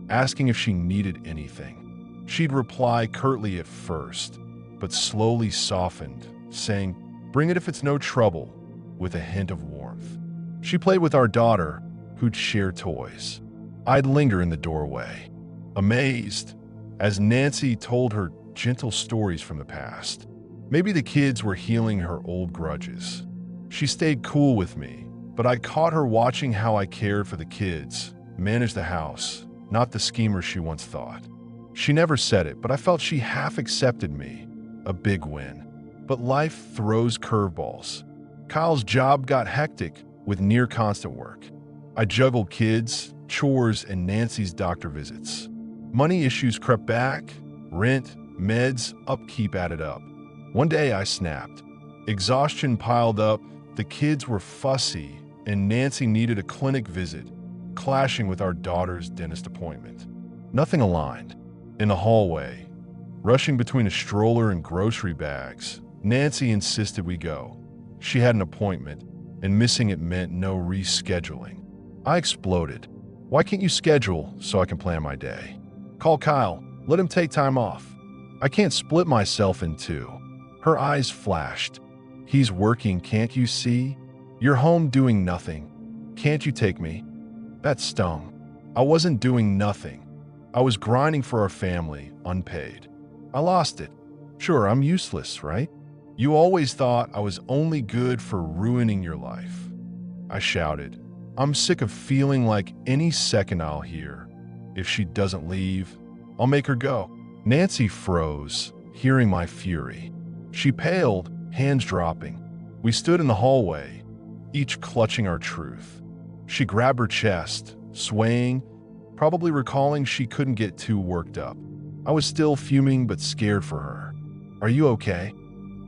asking if she needed anything. She'd reply curtly at first, but slowly softened, saying, "Bring it if it's no trouble," with a hint of warmth. She played with our daughter, who'd share toys. I'd linger in the doorway, amazed, as Nancy told her gentle stories from the past. Maybe the kids were healing her old grudges. She stayed cool with me, but I caught her watching how I cared for the kids, managed the house, not the schemer she once thought. She never said it, but I felt she half accepted me. A big win. But life throws curveballs. Kyle's job got hectic with near constant work. I juggled kids, chores, and Nancy's doctor visits. Money issues crept back, rent, meds, upkeep added up. One day I snapped. Exhaustion piled up, the kids were fussy, and Nancy needed a clinic visit, clashing with our daughter's dentist appointment. Nothing aligned. In the hallway, rushing between a stroller and grocery bags, Nancy insisted we go. She had an appointment, and missing it meant no rescheduling. I exploded. "Why can't you schedule so I can plan my day? Call Kyle, let him take time off. I can't split myself in two." Her eyes flashed. "He's working, can't you see? You're home doing nothing. Can't you take me?" That stung. I wasn't doing nothing. I was grinding for our family, unpaid. I lost it. Sure, I'm useless, right? You always thought I was only good for ruining your life. I shouted. I'm sick of feeling like any second I'll hear. If she doesn't leave, I'll make her go. Nancy froze, hearing my fury. She paled, hands dropping. We stood in the hallway, each clutching our truth. She grabbed her chest, swaying, probably recalling she couldn't get too worked up. I was still fuming but scared for her. "Are you okay?"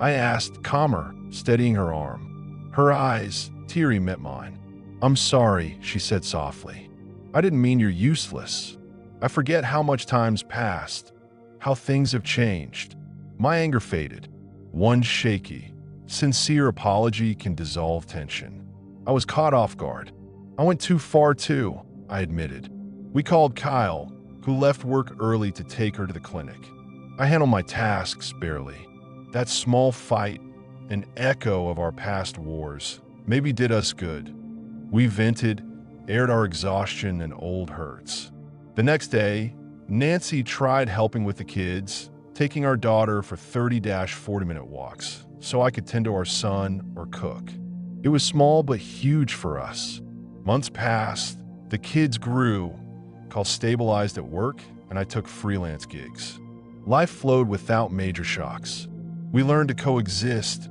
I asked, calmer, steadying her arm. Her eyes, teary, met mine. "I'm sorry," she said softly. "I didn't mean you're useless. I forget how much time's passed, how things have changed." My anger faded. One shaky, sincere apology can dissolve tension. I was caught off guard. I went too far too, I admitted. We called Kyle, who left work early to take her to the clinic. I handled my tasks barely. That small fight, an echo of our past wars, maybe did us good. We vented, aired our exhaustion and old hurts. The next day, Nancy tried helping with the kids, taking our daughter for 30-40-minute walks so I could tend to our son or cook. It was small but huge for us. Months passed, the kids grew, Kyle stabilized at work, and I took freelance gigs. Life flowed without major shocks. We learned to coexist,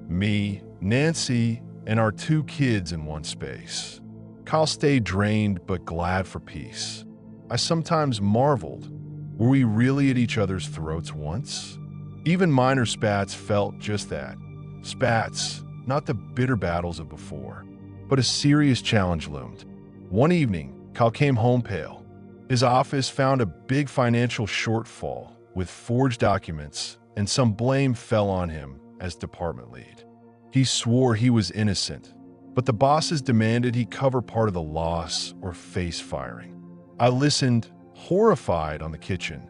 me, Nancy, and our 2 kids in one space. Kyle stayed drained but glad for peace. I sometimes marveled, were we really at each other's throats once? Even minor spats felt just that. Spats, not the bitter battles of before, but a serious challenge loomed. One evening, Kyle came home pale. His office found a big financial shortfall with forged documents, and some blame fell on him as department lead. He swore he was innocent, but the bosses demanded he cover part of the loss or face firing. I listened, horrified, on the kitchen.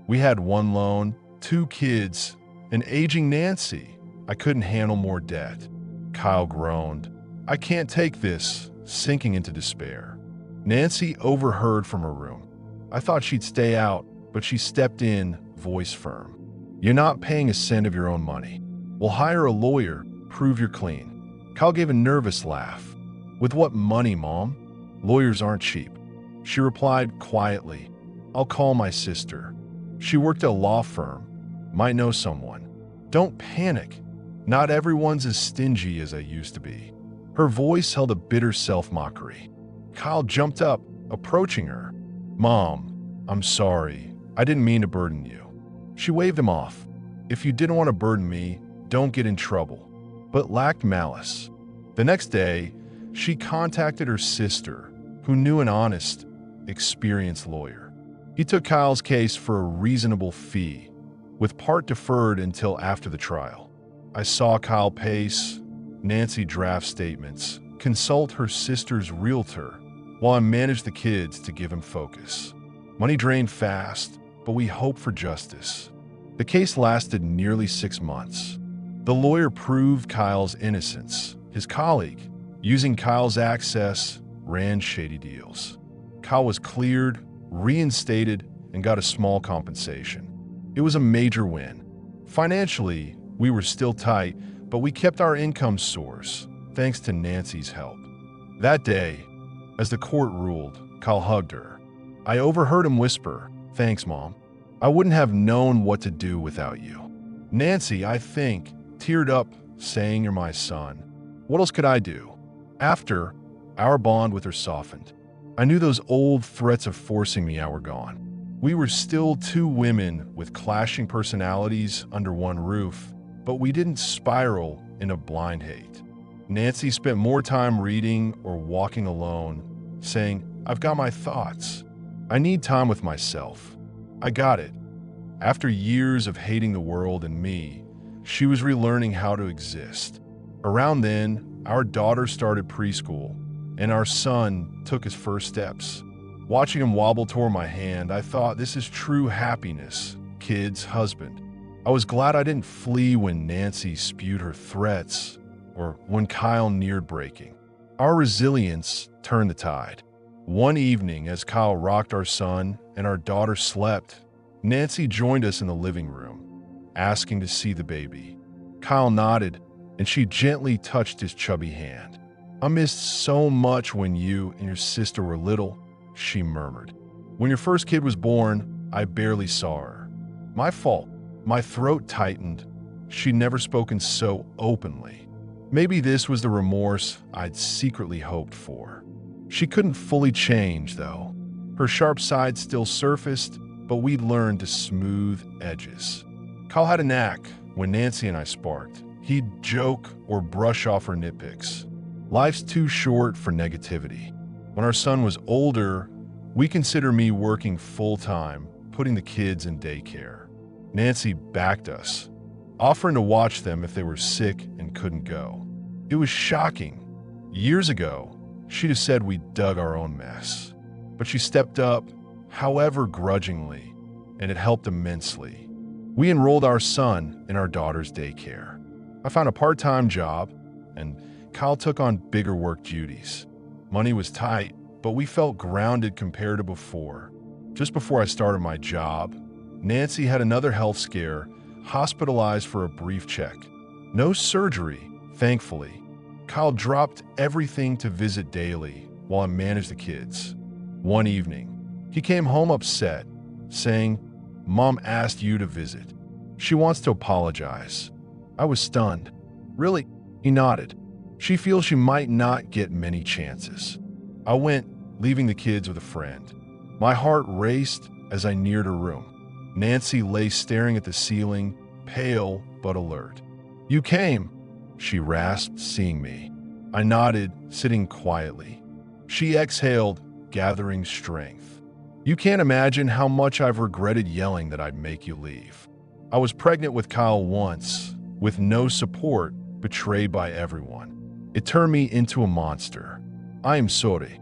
We had 1 loan, 2 kids, an aging Nancy. I couldn't handle more debt. Kyle groaned. "I can't take this," sinking into despair. Nancy overheard from her room. I thought she'd stay out, but she stepped in, voice firm. "You're not paying a cent of your own money. We'll hire a lawyer, prove you're clean." Kyle gave a nervous laugh. "With what money, Mom? Lawyers aren't cheap." She replied quietly, "I'll call my sister. She worked at a law firm. Might know someone." "Don't panic. Not everyone's as stingy as I used to be." Her voice held a bitter self-mockery. Kyle jumped up, approaching her. "Mom, I'm sorry. I didn't mean to burden you." She waved him off. "If you didn't want to burden me, don't get in trouble," but lacked malice. The next day, she contacted her sister, who knew an honest, experienced lawyer. He took Kyle's case for a reasonable fee, with part deferred until after the trial. I saw Kyle pace Nancy draft statements, consult her sister's realtor, while I managed the kids to give him focus. Money drained fast, but we hoped for justice. The case lasted nearly 6 months. The lawyer proved Kyle's innocence. His colleague, using Kyle's access, ran shady deals. Kyle was cleared, reinstated, and got a small compensation. It was a major win. Financially, we were still tight, but we kept our income source, thanks to Nancy's help. That day, as the court ruled, Kyle hugged her. I overheard him whisper, "Thanks, Mom. I wouldn't have known what to do without you." Nancy, I think, teared up, saying, "You're my son. What else could I do?" After, our bond with her softened. I knew those old threats of forcing me out were gone. We were still two women with clashing personalities under one roof, but we didn't spiral into blind hate. Nancy spent more time reading or walking alone, saying, "I've got my thoughts. I need time with myself." I got it. After years of hating the world and me, she was relearning how to exist. Around then, our daughter started preschool, and our son took his first steps. Watching him wobble toward my hand, I thought, this is true happiness, kids, husband. I was glad I didn't flee when Nancy spewed her threats or when Kyle neared breaking. Our resilience turned the tide. One evening, as Kyle rocked our son and our daughter slept, Nancy joined us in the living room, asking to see the baby. Kyle nodded, and she gently touched his chubby hand. "I missed so much when you and your sister were little," she murmured. "When your first kid was born, I barely saw her. My fault." My throat tightened. She'd never spoken so openly. Maybe this was the remorse I'd secretly hoped for. She couldn't fully change, though. Her sharp side still surfaced, but we'd learned to smooth edges. Kyle had a knack when Nancy and I sparked. He'd joke or brush off her nitpicks. Life's too short for negativity. When our son was older, we considered me working full-time, putting the kids in daycare. Nancy backed us, offering to watch them if they were sick and couldn't go. It was shocking. Years ago, she'd have said we dug our own mess. But she stepped up, however grudgingly, and it helped immensely. We enrolled our son in our daughter's daycare. I found a part-time job, and Kyle took on bigger work duties. Money was tight, but we felt grounded compared to before. Just before I started my job, Nancy had another health scare, hospitalized for a brief check. No surgery, thankfully. Kyle dropped everything to visit daily while I managed the kids. One evening, he came home upset, saying, "Mom asked you to visit. She wants to apologize." I was stunned. "Really?" He nodded. "She feels she might not get many chances." I went, leaving the kids with a friend. My heart raced as I neared her room. Nancy lay staring at the ceiling, pale but alert. "You came," she rasped, seeing me. I nodded, sitting quietly. She exhaled, gathering strength. "You can't imagine how much I've regretted yelling that I'd make you leave. I was pregnant with Kyle once, with no support, betrayed by everyone. It turned me into a monster. I am sorry."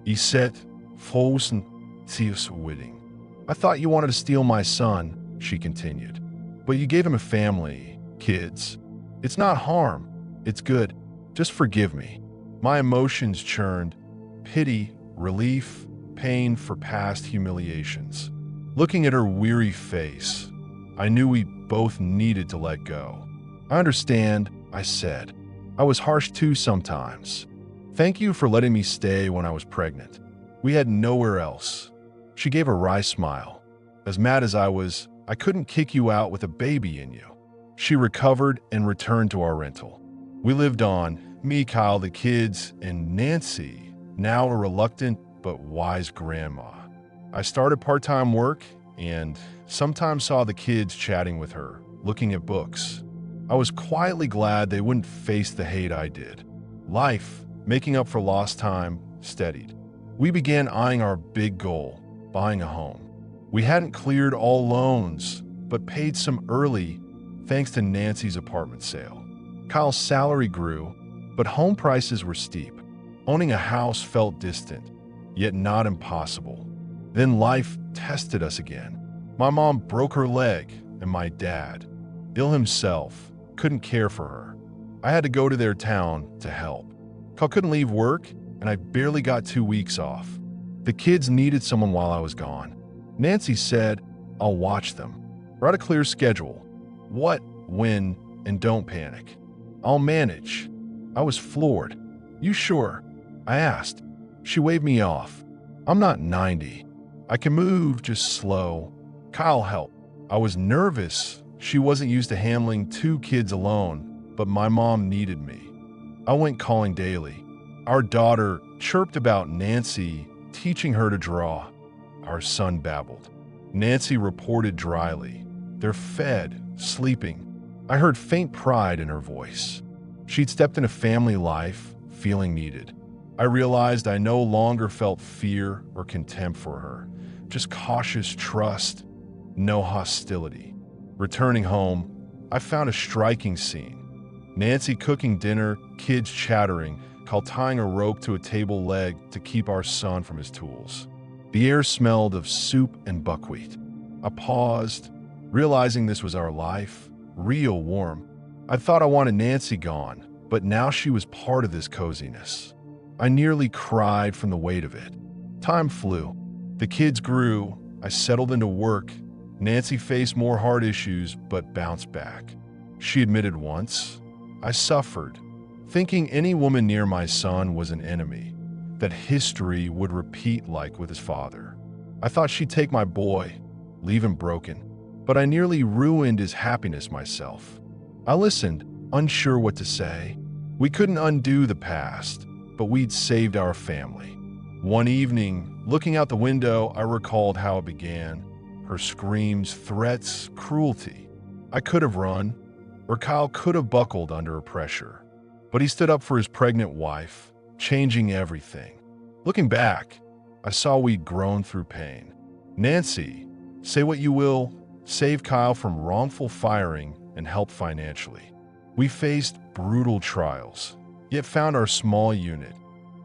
Iset, Fosen, Tius Whitting. "I thought you wanted to steal my son," she continued. "But you gave him a family, kids. It's not harm. It's good. Just forgive me." My emotions churned. Pity, relief, pain for past humiliations. Looking at her weary face, I knew we both needed to let go. "I understand," I said. "I was harsh too sometimes. Thank you for letting me stay when I was pregnant. We had nowhere else." She gave a wry smile. "As mad as I was, I couldn't kick you out with a baby in you." She recovered and returned to our rental. We lived on, me, Kyle, the kids, and Nancy, now a reluctant but wise grandma. I started part-time work and sometimes saw the kids chatting with her, looking at books. I was quietly glad they wouldn't face the hate I did. Life, making up for lost time, steadied. We began eyeing our big goal, buying a home. We hadn't cleared all loans, but paid some early thanks to Nancy's apartment sale. Kyle's salary grew, but home prices were steep. Owning a house felt distant, yet not impossible. Then life tested us again. My mom broke her leg, and my dad, ill himself, couldn't care for her. I had to go to their town to help. Kyle couldn't leave work, and I barely got 2 weeks off. The kids needed someone while I was gone. Nancy said, "I'll watch them. Write a clear schedule. What, when, and don't panic. I'll manage." I was floored. "You sure?" I asked. She waved me off. "I'm not 90. I can move, just slow. Kyle helped." I was nervous. She wasn't used to handling 2 kids alone, but my mom needed me. I went calling daily. Our daughter chirped about Nancy teaching her to draw. Our son babbled. Nancy reported dryly. "They're fed, sleeping." I heard faint pride in her voice. She'd stepped into family life, feeling needed. I realized I no longer felt fear or contempt for her, just cautious trust, no hostility. Returning home, I found a striking scene. Nancy cooking dinner, kids chattering, Kyle tying a rope to a table leg to keep our son from his tools. The air smelled of soup and buckwheat. I paused, realizing this was our life, real warm. I thought I wanted Nancy gone, but now she was part of this coziness. I nearly cried from the weight of it. Time flew. The kids grew. I settled into work. Nancy faced more hard issues, but bounced back. She admitted once, "I suffered," thinking any woman near my son was an enemy, that history would repeat like with his father. I thought she'd take my boy, leave him broken, but I nearly ruined his happiness myself. I listened, unsure what to say. We couldn't undo the past, but we'd saved our family. One evening, looking out the window, I recalled how it began. Her screams, threats, cruelty. I could have run, or Kyle could have buckled under pressure. But he stood up for his pregnant wife, changing everything. Looking back, I saw we'd grown through pain. Nancy, say what you will, saved Kyle from wrongful firing and helped financially. We faced brutal trials, yet found our small unit,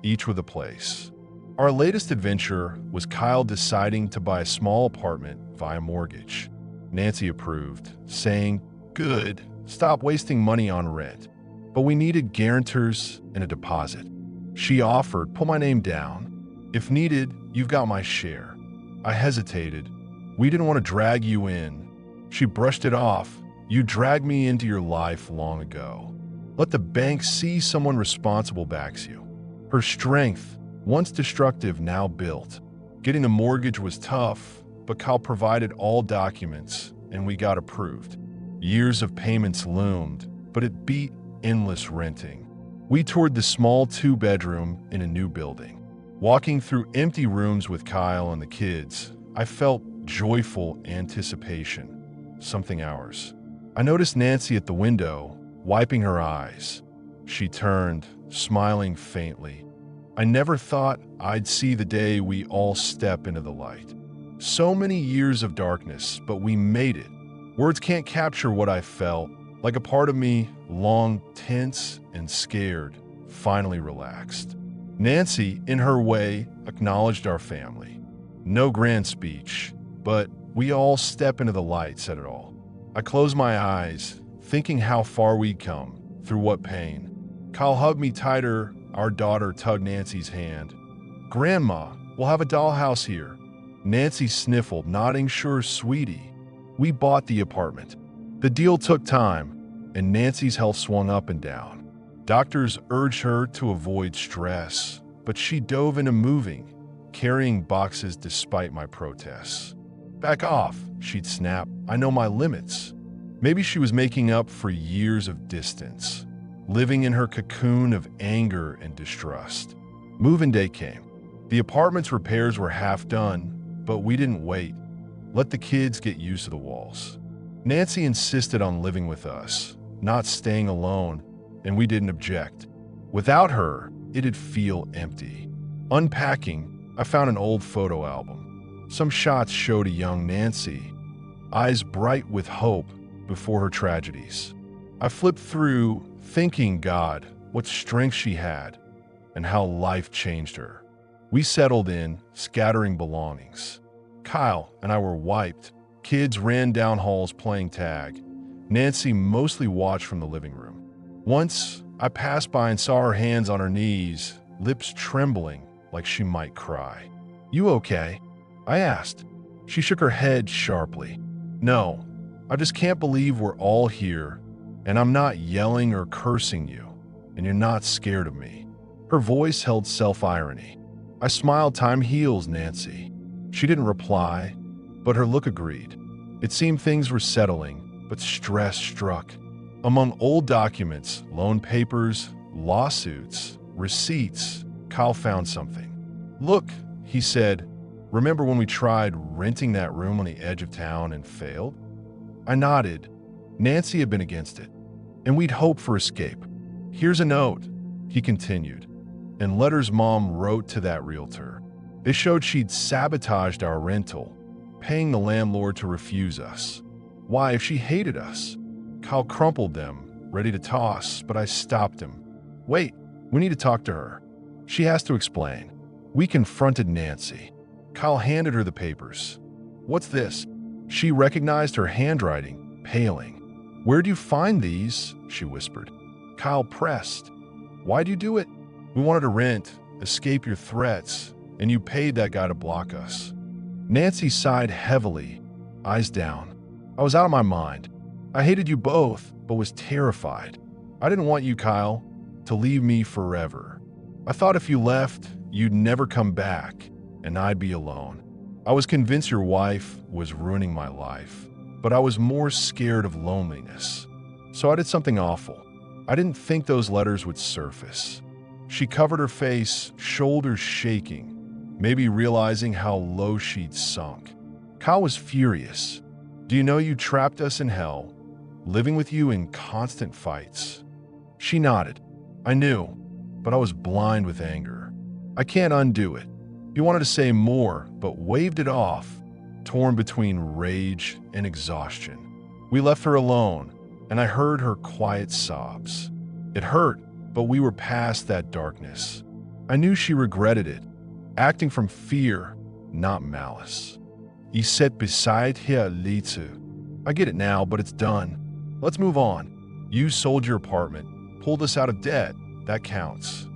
each with a place. Our latest adventure was Kyle deciding to buy a small apartment via mortgage. Nancy approved, saying, "Good, stop wasting money on rent." But we needed guarantors and a deposit. She offered, "Put my name down. If needed, you've got my share." I hesitated. "We didn't want to drag you in." She brushed it off. "You dragged me into your life long ago. Let the bank see someone responsible backs you." Her strength, once destructive, now built. Getting the mortgage was tough, but Kyle provided all documents, and we got approved. Years of payments loomed, but it beat endless renting. We toured the small 2-bedroom in a new building. Walking through empty rooms with Kyle and the kids, I felt joyful anticipation, something ours. I noticed Nancy at the window, wiping her eyes. She turned, smiling faintly. I never thought I'd see the day we all step into the light. So many years of darkness, but we made it. Words can't capture what I felt, like a part of me, long tense and scared, finally relaxed. Nancy, in her way, acknowledged our family. No grand speech, but we all step into the light, said it all. I closed my eyes, thinking how far we'd come, through what pain. Kyle hugged me tighter. Our daughter tugged Nancy's hand. "Grandma, we'll have a dollhouse here." Nancy sniffled, nodding, "Sure, sweetie." We bought the apartment. The deal took time, and Nancy's health swung up and down. Doctors urged her to avoid stress, but she dove into moving, carrying boxes despite my protests. "Back off," she'd snap. "I know my limits." Maybe she was making up for years of distance, living in her cocoon of anger and distrust. Move-in day came. The apartment's repairs were half done, but we didn't wait. Let the kids get used to the walls. Nancy insisted on living with us, not staying alone, and we didn't object. Without her, it'd feel empty. Unpacking, I found an old photo album. Some shots showed a young Nancy, eyes bright with hope before her tragedies. I flipped through, thinking, God, what strength she had, and how life changed her. We settled in, scattering belongings. Kyle and I were wiped. Kids ran down halls playing tag. Nancy mostly watched from the living room. Once, I passed by and saw her hands on her knees, lips trembling like she might cry. "You okay?" I asked. She shook her head sharply. "No, I just can't believe we're all here, and I'm not yelling or cursing you, and you're not scared of me." Her voice held self-irony. I smiled. "Time heals, Nancy." She didn't reply, but her look agreed. It seemed things were settling, but stress struck. Among old documents, loan papers, lawsuits, receipts, Kyle found something. "Look," he said, "remember when we tried renting that room on the edge of town and failed?" I nodded. Nancy had been against it, and we'd hoped for escape. "Here's a note," he continued, and letters Mom wrote to that realtor. They showed she'd sabotaged our rental, paying the landlord to refuse us. Why, if she hated us? Kyle crumpled them, ready to toss, but I stopped him. "Wait, we need to talk to her. She has to explain." We confronted Nancy. Kyle handed her the papers. "What's this?" She recognized her handwriting, paling. "Where'd you find these?" she whispered. Kyle pressed. "Why'd you do it?" "We wanted to rent, escape your threats, and you paid that guy to block us." Nancy sighed heavily, eyes down. "I was out of my mind. I hated you both, but was terrified. I didn't want you, Kyle, to leave me forever. I thought if you left, you'd never come back, and I'd be alone. I was convinced your wife was ruining my life, but I was more scared of loneliness. So I did something awful. I didn't think those letters would surface." She covered her face, shoulders shaking, maybe realizing how low she'd sunk. Kyle was furious. "Do you know you trapped us in hell, living with you in constant fights?" She nodded. "I knew, but I was blind with anger. I can't undo it." He wanted to say more, but waved it off, torn between rage and exhaustion. We left her alone, and I heard her quiet sobs. It hurt, but we were past that darkness. I knew she regretted it, acting from fear, not malice. "Ich sat beside hier Lizu. I get it now, but it's done. Let's move on. You sold your apartment, pulled us out of debt. That counts."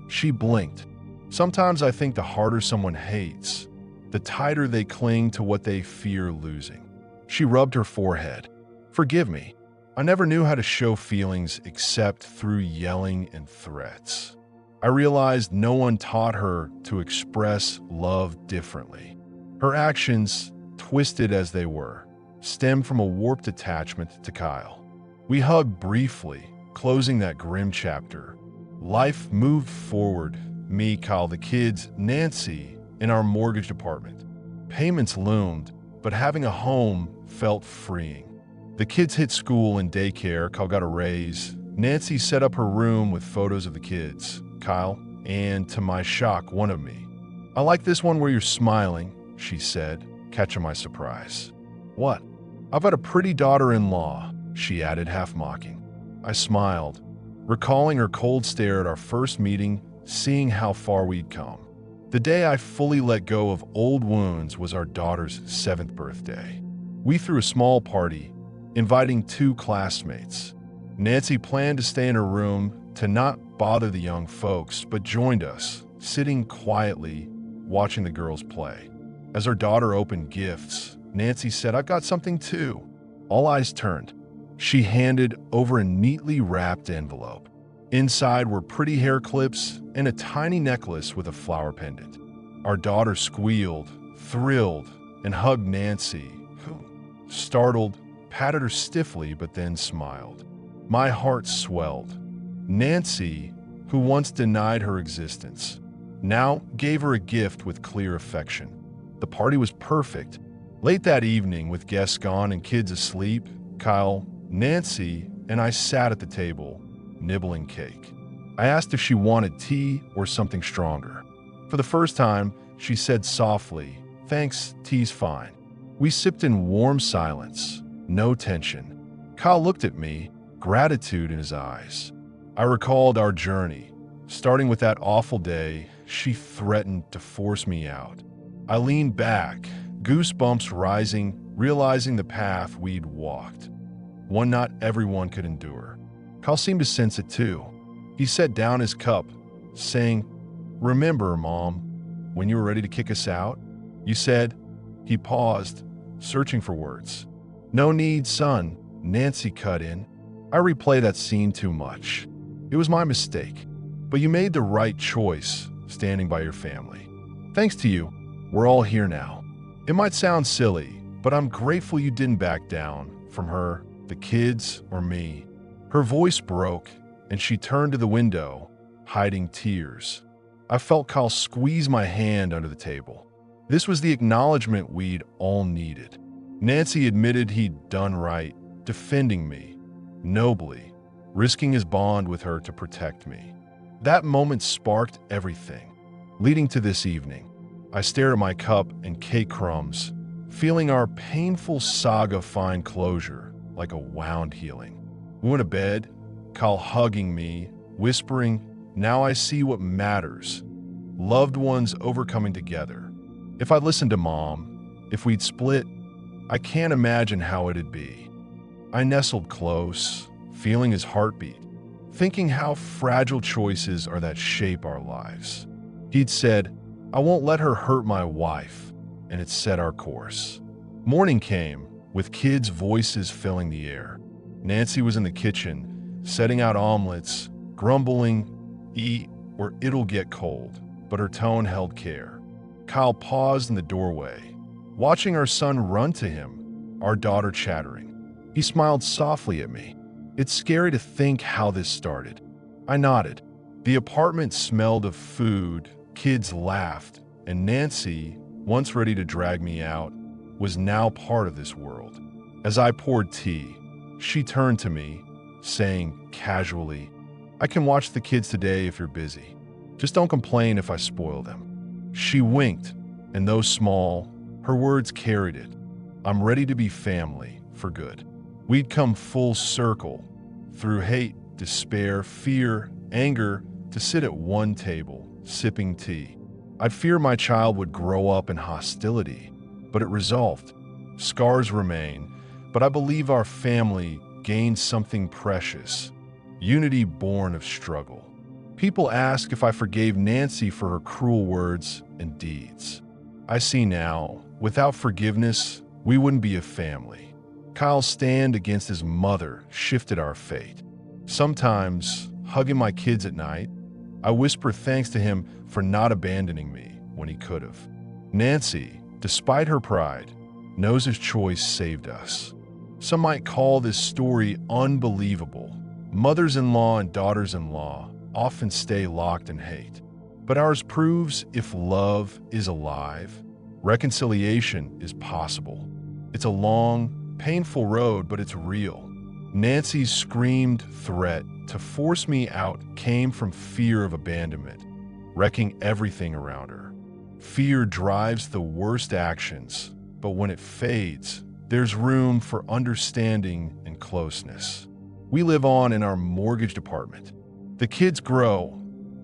She blinked. Sometimes I think the harder someone hates, the tighter they cling to what they fear losing. She rubbed her forehead. "Forgive me. I never knew how to show feelings except through yelling and threats." I realized no one taught her to express love differently. Her actions, twisted as they were, stemmed from a warped attachment to Kyle. We hugged briefly, closing that grim chapter. Life moved forward. Me, Kyle, the kids, Nancy, in our mortgaged apartment. Payments loomed, but having a home felt freeing. The kids hit school and daycare. Kyle got a raise. Nancy set up her room with photos of the kids, Kyle, and, to my shock, one of me. "I like this one where you're smiling," she said, catching my surprise. "What?" "I've got a pretty daughter-in-law," she added, half mocking. I smiled, recalling her cold stare at our first meeting, seeing how far we'd come. The day I fully let go of old wounds was our daughter's 7th birthday. We threw a small party, inviting 2 classmates. Nancy planned to stay in her room to not bother the young folks, but joined us, sitting quietly, watching the girls play. As our daughter opened gifts, Nancy said, "I've got something too." All eyes turned. She handed over a neatly wrapped envelope. Inside were pretty hair clips and a tiny necklace with a flower pendant. Our daughter squealed, thrilled, and hugged Nancy, who, startled, patted her stiffly but then smiled. My heart swelled. Nancy, who once denied her existence, now gave her a gift with clear affection. The party was perfect. Late that evening, with guests gone and kids asleep, Kyle, Nancy, and I sat at the table, nibbling cake. I asked if she wanted tea or something stronger. For the first time, she said softly, Thanks, tea's fine. We sipped in warm silence, no tension. Kyle looked at me, gratitude in his eyes. I recalled our journey, starting with that awful day she threatened to force me out. I leaned back, goosebumps rising, realizing the path we'd walked. One not everyone could endure. Kyle seemed to sense it too. He set down his cup, saying, "Remember, Mom, when you were ready to kick us out? You said." He paused, searching for words. "No need, son," Nancy cut in. I replay that scene too much. It was my mistake. But you made the right choice, standing by your family. Thanks to you, we're all here now. It might sound silly, but I'm grateful you didn't back down from her, the kids, or me. Her voice broke, and she turned to the window, hiding tears. I felt Kyle squeeze my hand under the table. This was the acknowledgement we'd all needed. Nancy admitted he'd done right, defending me, nobly, risking his bond with her to protect me. That moment sparked everything, leading to this evening. I stared at my cup and cake crumbs, feeling our painful saga find closure, like a wound healing. We went to bed, Kyle hugging me, whispering, "Now I see what matters. Loved ones overcoming together." If I'd listened to Mom, if we'd split, I can't imagine how it'd be. I nestled close, feeling his heartbeat, thinking how fragile choices are that shape our lives. He'd said, "I won't let her hurt my wife," and it set our course. Morning came, with kids' voices filling the air. Nancy was in the kitchen, setting out omelets, grumbling, "Eat or it'll get cold," but her tone held care. Kyle paused in the doorway, watching our son run to him, our daughter chattering. He smiled softly at me. "It's scary to think how this started." I nodded. The apartment smelled of food, kids laughed, and Nancy, once ready to drag me out, was now part of this world. As I poured tea, she turned to me, saying casually, "I can watch the kids today if you're busy. Just don't complain if I spoil them." She winked, and though small, her words carried it. I'm ready to be family, for good. We'd come full circle, through hate, despair, fear, anger, to sit at one table, sipping tea. I'd fear my child would grow up in hostility, but it resolved. Scars remain, but I believe our family gained something precious, unity born of struggle. People ask if I forgave Nancy for her cruel words and deeds. I see now, without forgiveness, we wouldn't be a family. Kyle's stand against his mother shifted our fate. Sometimes, hugging my kids at night, I whisper thanks to him for not abandoning me when he could have. Nancy, despite her pride, knows his choice saved us. Some might call this story unbelievable. Mothers-in-law and daughters-in-law often stay locked in hate. But ours proves if love is alive, reconciliation is possible. It's a long, painful road, but it's real. Nancy's screamed threat to force me out came from fear of abandonment, wrecking everything around her. Fear drives the worst actions, but when it fades, there's room for understanding and closeness. We live on in our mortgaged apartment. The kids grow.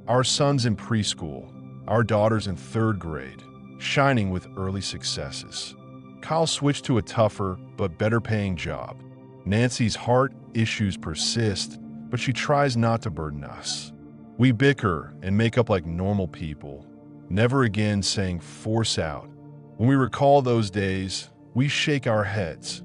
Our son's in preschool, our daughter's in 3rd grade, shining with early successes. Kyle switched to a tougher but better paying job. Nancy's heart issues persist, but she tries not to burden us. We bicker and make up like normal people, never again saying force out. When we recall those days, we shake our heads.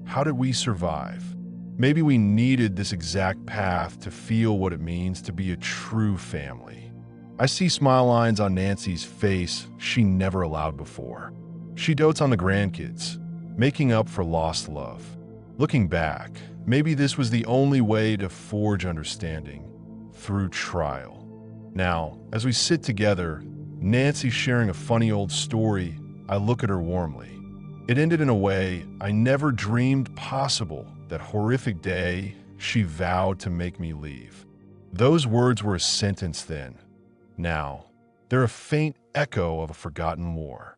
How did we survive? Maybe we needed this exact path to feel what it means to be a true family. I see smile lines on Nancy's face she never allowed before. She dotes on the grandkids, making up for lost love. Looking back, maybe this was the only way to forge understanding, through trial. Now, as we sit together, Nancy sharing a funny old story, I look at her warmly. It ended in a way I never dreamed possible. That horrific day, she vowed to make me leave. Those words were a sentence then. Now, they're a faint echo of a forgotten war.